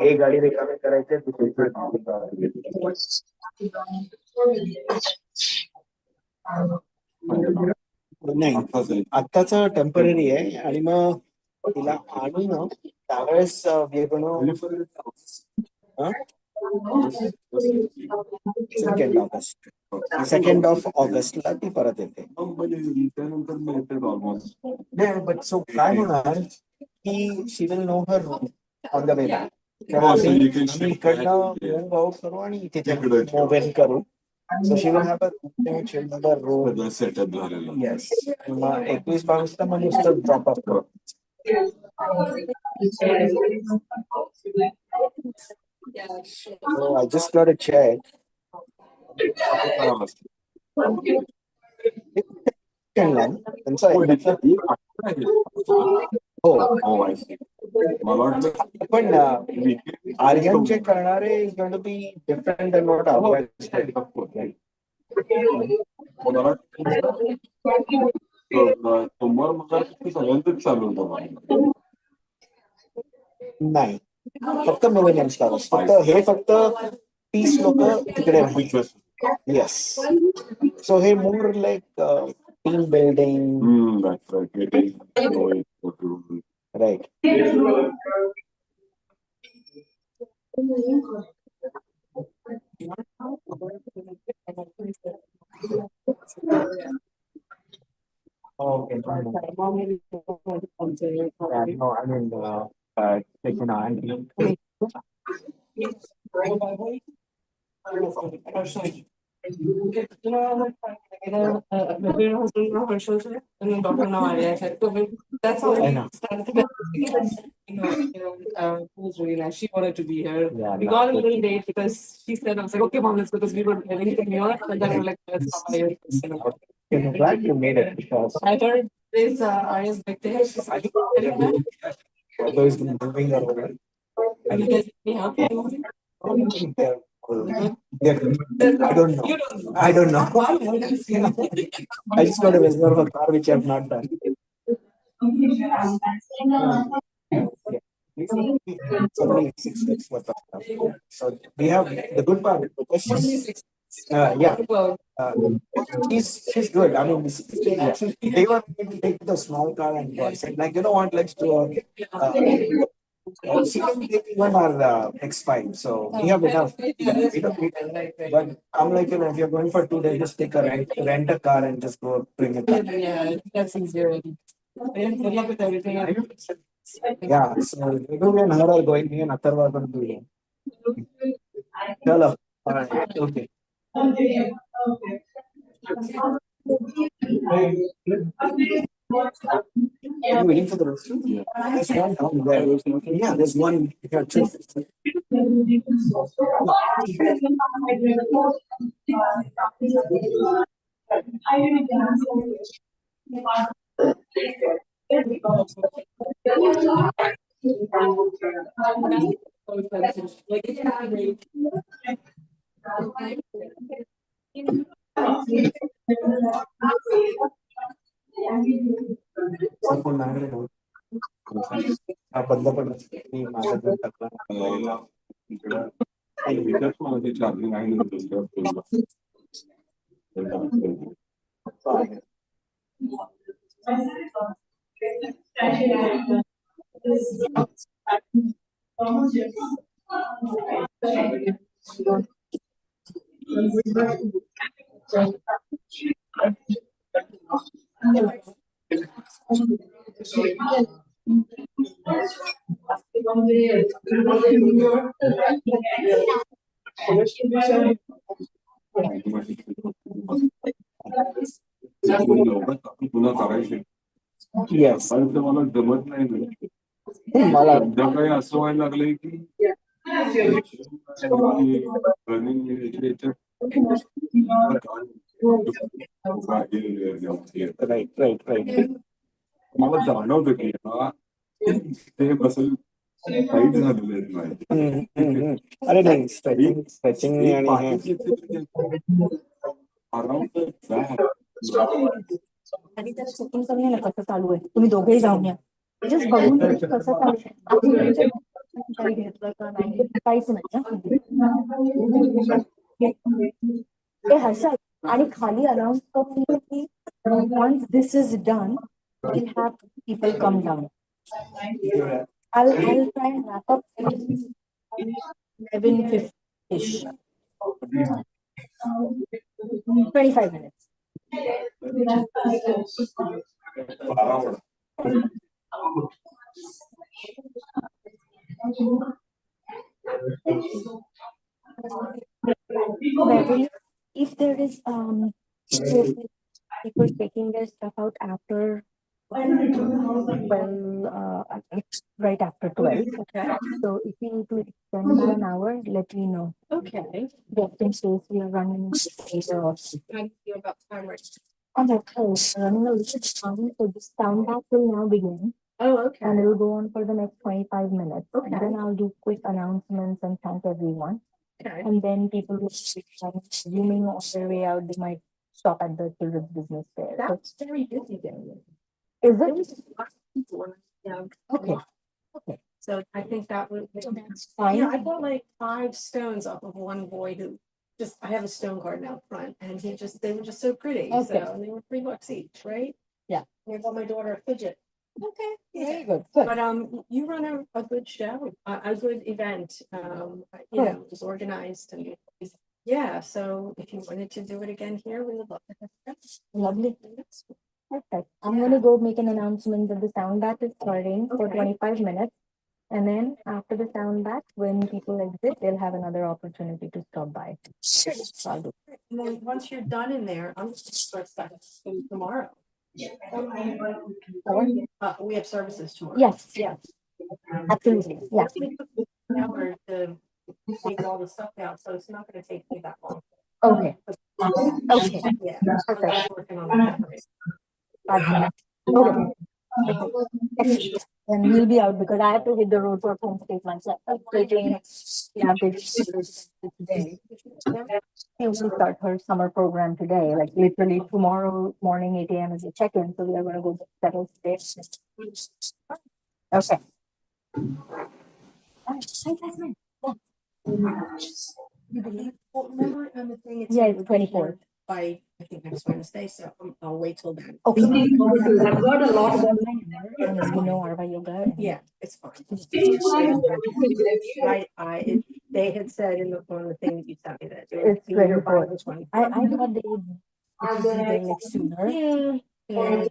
एक गाडी रिकामी करायची नाही आत्ताच temporary आहे आणि मग तिला आणून त्यावेळेस Second August. Second of August ला ती परत येते. म्हणजे त्यानंतर मी येते ऑलमोस्ट. नाही but so काय होणार की she will know her room on the way back. तर Oh, so you can आम्ही shift इकडनं back, yeah. move out करू आणि तिथे तिकडे move in करू. So she will have a room. सगळं सेटअप झालेलं. Yes. मग 21-22 ला मग नुसतं ड्रॉप अप करू. So I just got a check. त्यांचा हो Oh, I see. मला वाटलं पण आर्यन जे करणारे is going to be different than what Abbas did. मला वाटलं सोमवार मंगळवार सगळ्यांचंच चालू होतं. नाही फक्त मिलेनियम्स फक्त हे फक्त 30 लोक तिकडे येस सो हे more like team building right Okay. No, I mean, taking on. That's how I it know. started. It was really nice. She wanted to be here. Yeah, We got a little late because she said, I was like, okay, mom, let's go, because we were living in New York, and then we were like, let's come here. I'm glad you made it because I heard this Arya's birthday. She's like, those moving around. and you guys need help? I don't know. You don't know. I don't know. Why would I say that? I just got a reserve of a car which I have not done. So we have the good part. Yeah, she's good. I mean, they were going to take the small car and said, like, you know what, let's do she can take even our X5, so we have enough. We don't need it. But I'm like, you know, if you're going for 2 days, just take a rent a car and just go bring it back. Yeah, that's easier. Good luck with everything. Yeah, so Raghu and her are going, me and Atharva are going to do it. Hello. All right, okay. Are you waiting for the restroom? Yeah. There's one down there. Yeah, there's one here too. बंद पण मी माझा घर टाकला charging आहे पुन्हा करायचे yes पण ते मला जमत नाही मला सध्या काही असं व्हायला लागलंय की रनिंग राईट मला जाणवतं की ते बसल टाईट झालेले नाही अरे नाही स्ट्रेचिंग आणि आणि त्या चेकिंग करूया ना कसं चालू आहे तुम्ही दोघेही जाऊन या जस्ट बघून घ्या कसं चालू आहे काही घेतलं का नाही काहीच नाही हर्षद आणि खाली अनाउन्स की once this is done we'll have people come down. I'll try and wrap up 11:50. ish. 25 minutes. Beverly, if there is if people taking their stuff out after 12, right after 12. Okay. So if you need to extend by an hour, let me know. Okay. Just in case we are running later or. I feel about time right. Okay, so running a little time, so this sound bath will now begin. Oh, okay. And it will go on for the next 25 minutes. Okay. And then I'll do quick announcements and thank everyone. Okay. And then people will be zooming on their way out. They might stop at the children's business fair. That's very busy there. Is There it? was a lot of people. Yeah. Okay. Okay. So I think that would. That's fine. Yeah, I bought like 5 stones off of one boy who just, I have a stone garden out front and they were just so pretty. Okay. So, and they were $3 each, right? Yeah. And I bought my daughter a fidget. Okay. Very good. Good. But you run a good show, a good event. You know, it was organized and yeah. So if you wanted to do it again here, we would love to have that. Lovely. Perfect. I'm gonna go make an announcement that the sound bath is starting for Okay. 25 minutes. And then after the sound bath, when people exit, they'll have another opportunity to stop by. So I'll do. And then once you're done in there, I'm just gonna start stuff tomorrow. We have services tomorrow. Yes, Yes. absolutely. Yeah. Hour to take all the stuff out, so it's not gonna take me that long. Okay. Okay. Yeah. Perfect. I'm working on that. Okay. Okay. Then we'll be out because I have to hit the road for home statements. Like taking, yeah, today. She will start her summer program today. Like literally tomorrow morning, 8 a.m. is a check-in. So we are going to go settle today. Okay. Well, remember on the thing? Yeah, it's 24th. By, I think next Wednesday, so I'll wait till then. Okay. I've got a lot of and as you know, Arva Yoga. Yeah, it's fine. They had said in on the thing that you sent me that It's you were here by 24th. the 24th. I thought they would be like sooner. Yeah.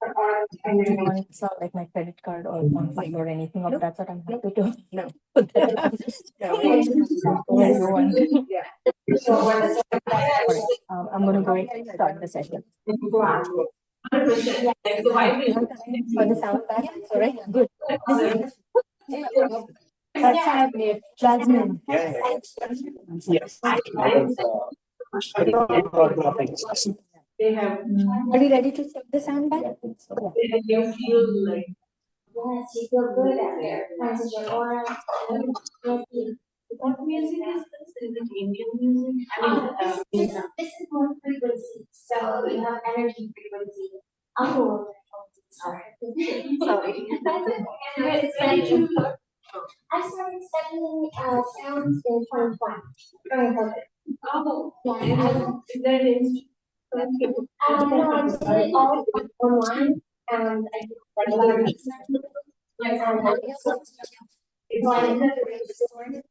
I didn't want to sound like my credit card or on file or anything of that sort. I'm happy to. No. Where you want. Yeah. I'm gonna go start the session. For the sound back, all right, good. Jasmine. Yes. They have. Are you ready to start the sound back? You feel like. Yes, you feel good out there. Cleanses your aura. What music is this? Is it Indian music? This is more frequency. So you have energy frequency. Oh, sorry. I started studying sounds in 2020 during COVID. Oh, Yeah, is that an instrument? no, I'm studying all online and I do like a lot of research. It's So I like. have to register.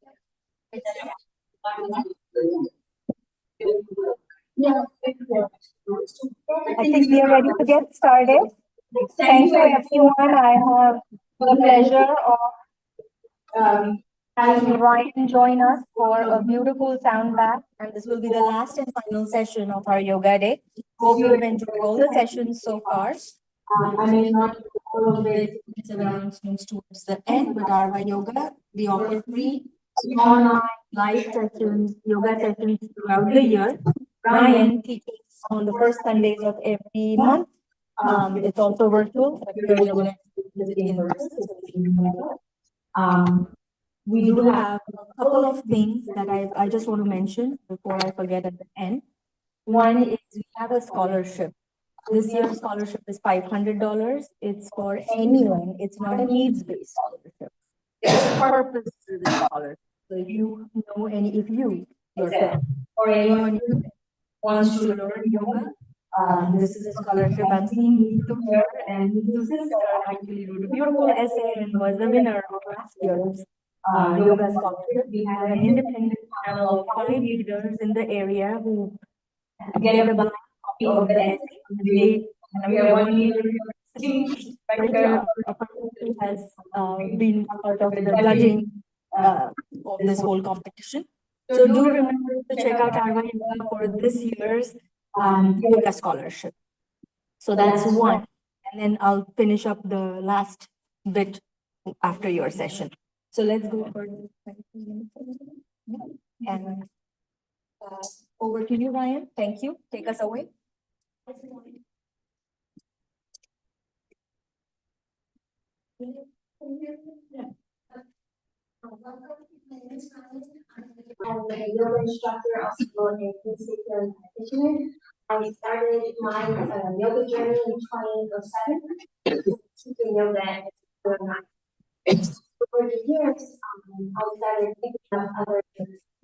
Yeah. I think we are ready to get started. Thank you everyone. I have the pleasure of having Ryan join us for a beautiful sound bath. And this will be the last and final session of our yoga day. Hope you have enjoyed all the sessions so far. I may not do all of the announcements towards the end, but Arva Yoga, we offer free online live sessions, yoga sessions throughout the year. Ryan teaches on the first Sundays of every month. It's also virtual, but we're going to visit in person. We do have a couple of things that I just want to mention before I forget at the end. One is we have a scholarship. This year's scholarship is $500. It's for anyone. It's not a needs-based scholarship. It's purpose-driven scholarship. So if you know if you yourself or anyone you wants to learn yoga, this is a scholarship. I'm seeing Neetu here, and Neetu's sister actually wrote a beautiful essay and was the winner of last year's yoga scholarship. We have an independent panel of 5 leaders in the area who get a blind copy of the essay. We have one leader sitting right here, a person who has been part of the judging of this whole competition. So do remember to check out Arva Yoga for this year's yoga scholarship. So that's one. And then I'll finish up the last bit after your session. So let's go for and over to you, Ryan. Thank you. Take us away. I'm a yoga instructor, also a basic yoga practitioner. I started my yoga journey in 2007, teaching yoga over the years. I started picking up other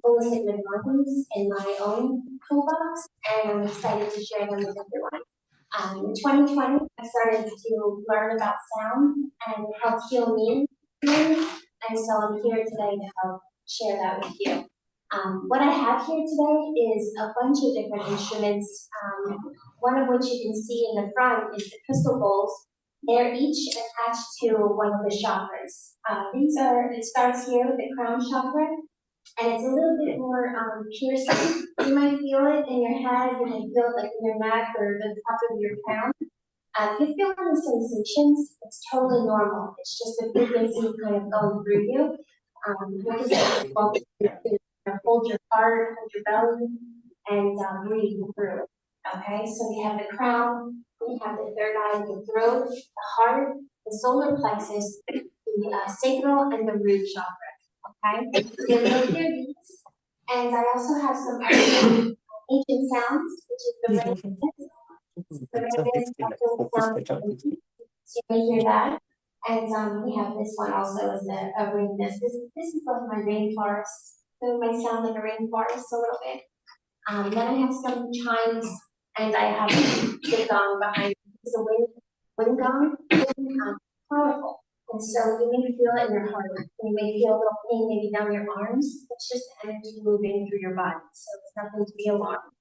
holistic modalities in my own toolbox, and I'm excited to share them with everyone. In 2020, I started to learn about sound and help heal me, and so I'm here today to help share that with you. What I have here today is a bunch of different instruments, one of which you can see in the front is the crystal bowls. They're each attached to one of the chakras. It starts here with the crown chakra, and it's a little bit more piercing. You might feel it in your head, you might feel it like in your neck or the top of your crown. If you feel any sensations, it's totally normal. It's just the frequency kind of going through you. You just hold your heart, hold your belly, and breathe through it. Okay, so we have the crown, we have the third eye, the throat, the heart, the solar plexus, the sacral, and the root chakra. Okay, so you'll hear these. And I also have some other ancient sounds, which is the rain. The rain sound. So you may hear that. And we have this one also as a rain mist. This is like my rainforest. So it might sound like a rainforest a little bit. Then I have some chimes, and I have the gong behind. It's a wind gong, powerful. And so you may feel it in your heart. You may feel a little pain maybe down your arms. It's just energy moving through your body. So it's nothing to be alarmed.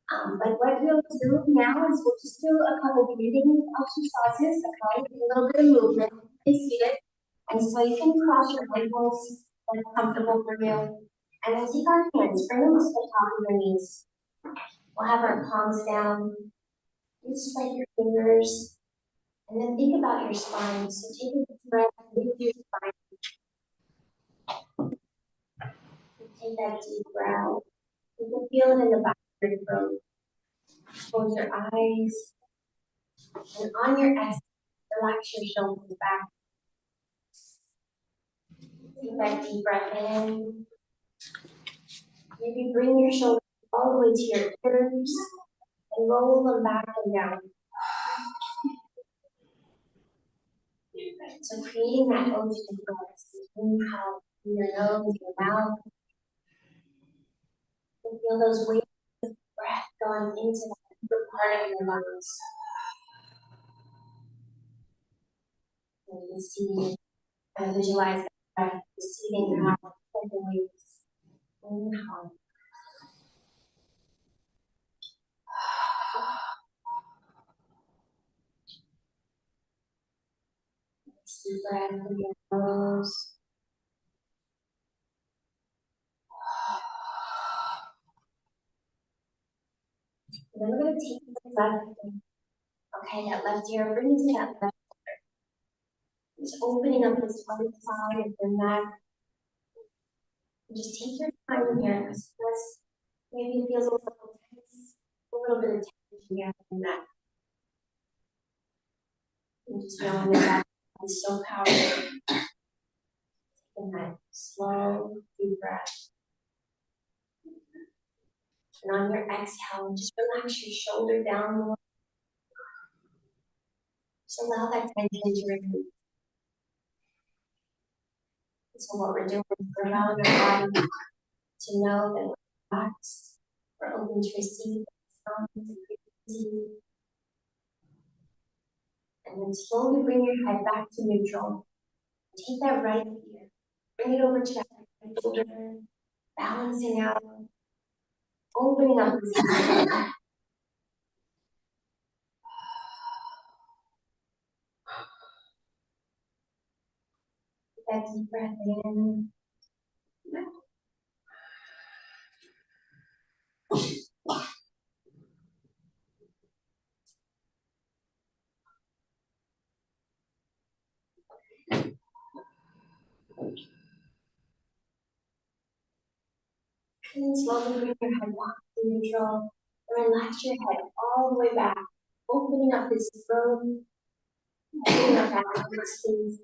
But what we'll do now is we'll just do a couple breathing exercises, okay? A little bit of movement, stay seated. And so you can cross your ankles when it's comfortable for you. And we'll take our hands, bring them to the top of your knees. We'll have our palms down. You spread your fingers. And then think about your spine. So take a deep breath into your spine. Take that deep breath. You can feel it in the back of your throat. Close your eyes. And on your exhale, relax your shoulders back. Take that deep breath in. Maybe bring your shoulders all the way to your ears and roll them back and down. So creating that ocean breath, inhale through your nose, your mouth. And feel those waves of breath going into that deeper part of your lungs. And you can see and visualize that breath receiving out like the waves. Inhale. Deep breath through your nose. And then we're going to take the left, okay, that left ear, bring it to that left ear. Just opening up this one side of your neck. And just take your time here. This maybe it feels a little tense, a little bit of tension here in the neck. And just knowing that is so powerful. Taking that slow, deep breath. And on your exhale, just relax your shoulder down more. Just allow that tension to release. So what we're doing is we're allowing our body to know that we're relaxed, we're open to receive sounds and frequency. And then slowly bring your head back to neutral. Take that right ear Bring it over to that right shoulder, balancing out, opening up the side. That deep breath in. And slowly bring your head back to neutral. And relax your head all the way back, opening up this throat, opening up that space.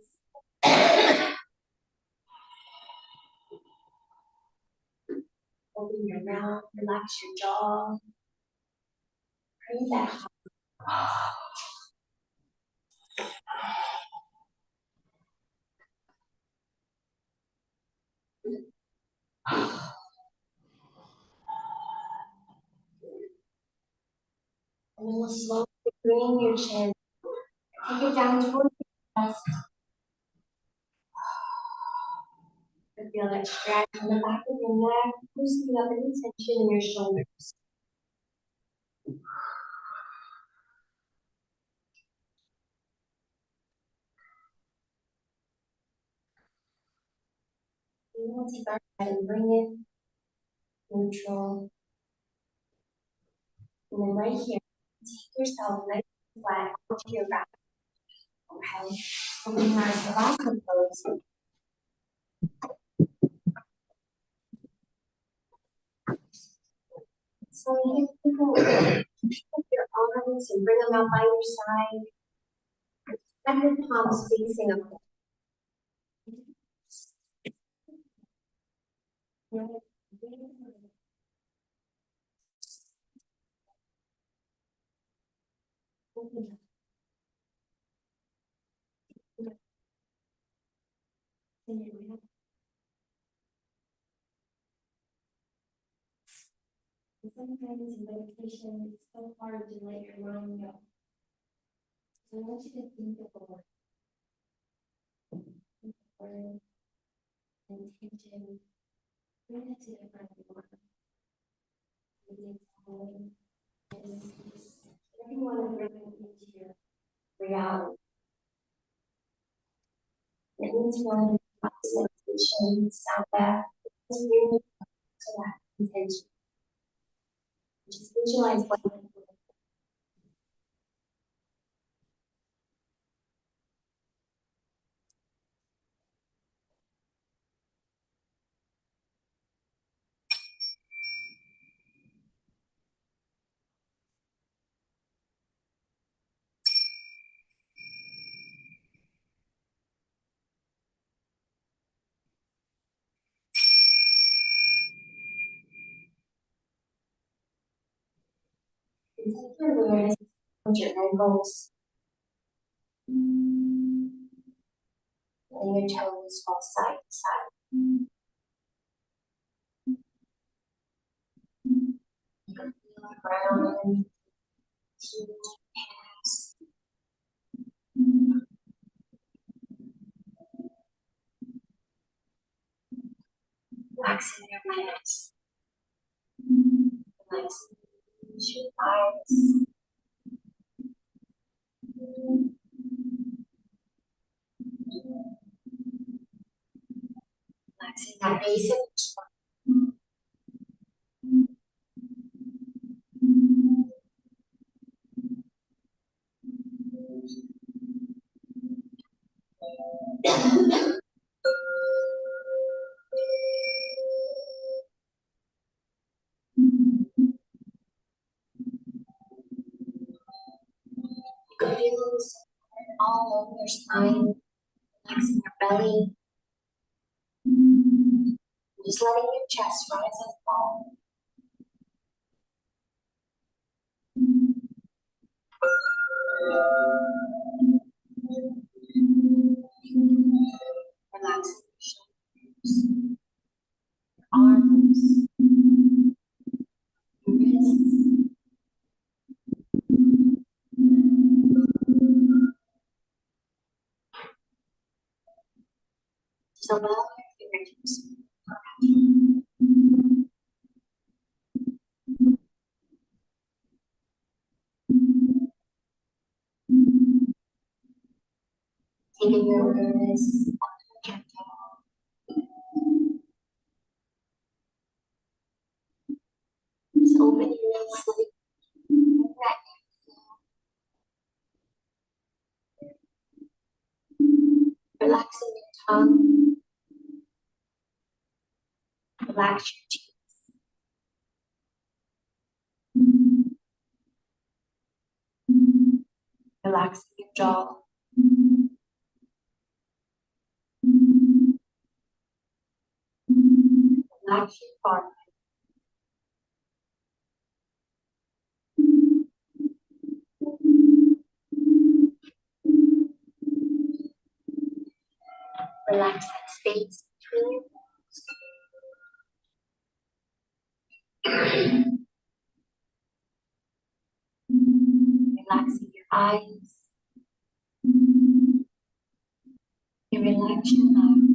Open your mouth, relax your jaw. Breathe out. And then we'll slowly bring your chin. Take it down towards your chest. And feel that stretch in the back of your neck, loosening up any tension in your shoulders. And we'll take our head and bring it neutral. And then right here, take yourself nice and flat onto your back. Okay. Opening our Savasana pose. So you can pick your arms and bring them out by your side. Have your palms facing up. Sometimes in meditation, it's so hard to let your mind go. So I want you to think of a word. Think of a word, intention, bring it to the front of your mind. Maybe it's home, it's peace. Whatever you want to bring it into your reality. It means one meditation, sound back, just bring it to that intention. Just visualize what you're doing. And take your awareness on your ankles. Letting your toes fall side to side. You can feel the ground, heat, hands. Relaxing your legs. Relaxing your thighs. Relaxing that base of your spine. You can feel this all over your spine, relaxing your belly. Just letting your chest rise and fall. Relaxing your shoulders, your arms, your wrists. Just allow your tips. Taking your awareness up to the gentle. Just open your eyes slightly. Relaxing your tongue. Relax your teeth. Relaxing your jaw. Relax your forehead. Relax that space between your bones. Relaxing your eyes. You relax your mouth.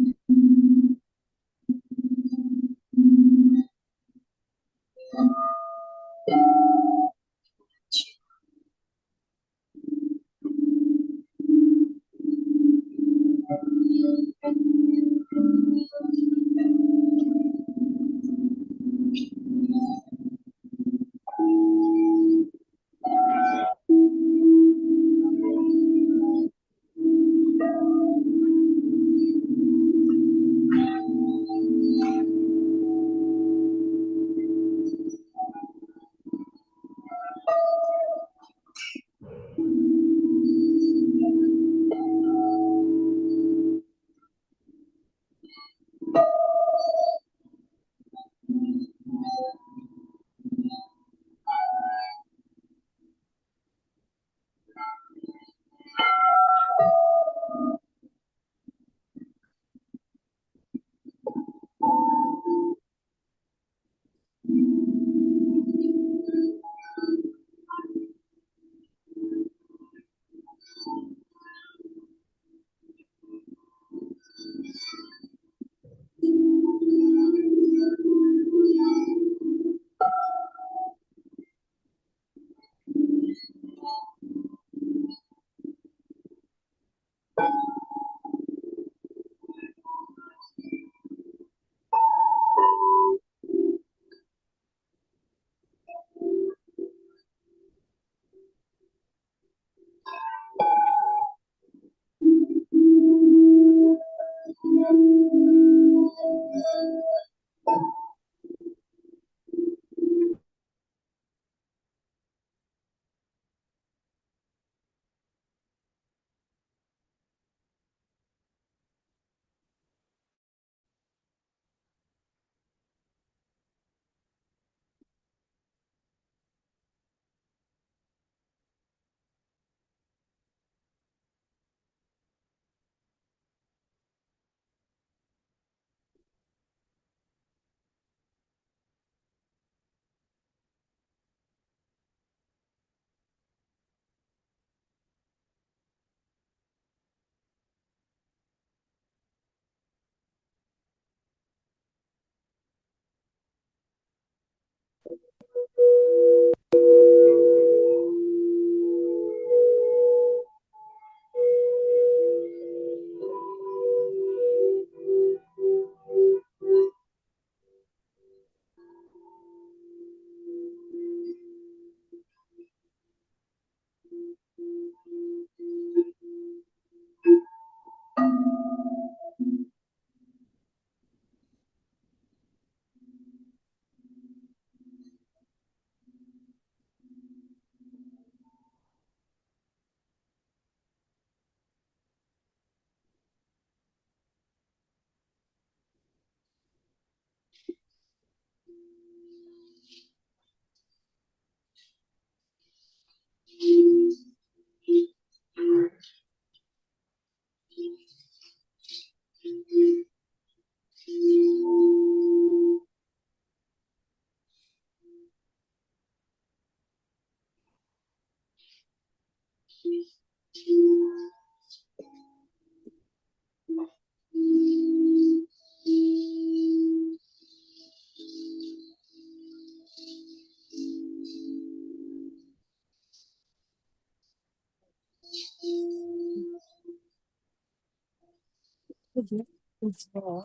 here is where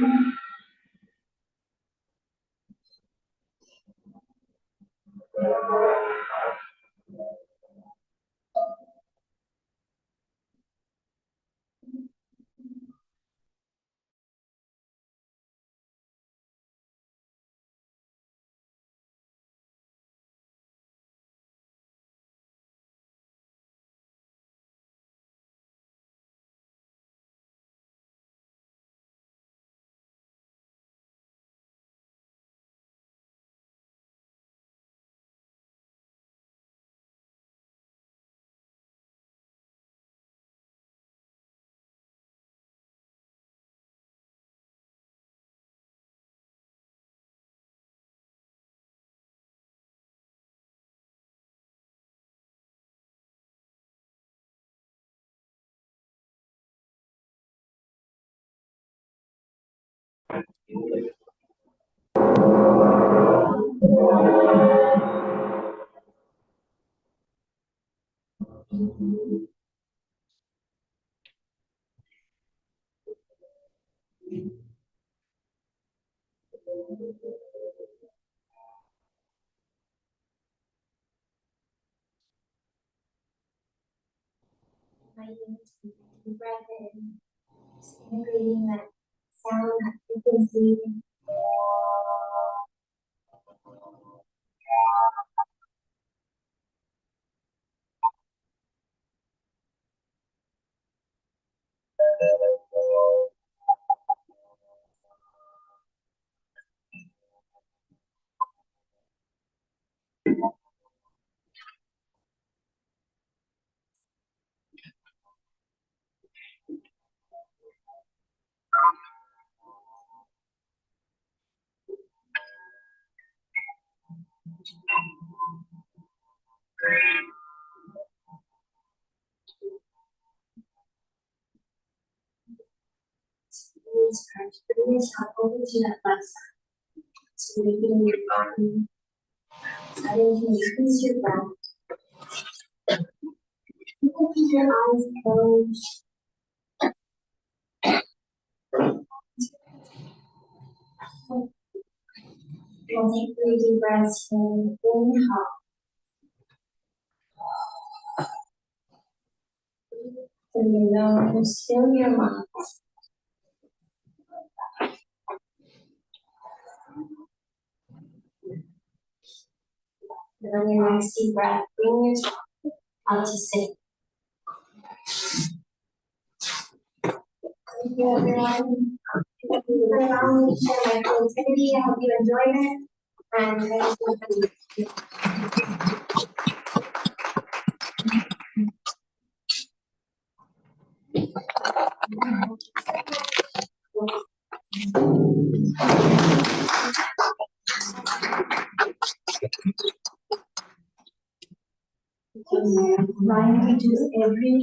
My unit breath in, just integrating that sound, that frequency. Bring yourself over to that left side. So making your body, starting to increase your breath. You can keep your eyes closed. We'll take 3 deep breaths in. Inhale. Through your nose, fill your lungs. And on your next deep breath, bring yourself out to sit. Thank you, everyone. Thank you for allowing me to share my creativity. I hope you enjoyed it. And thank you. Trying to do every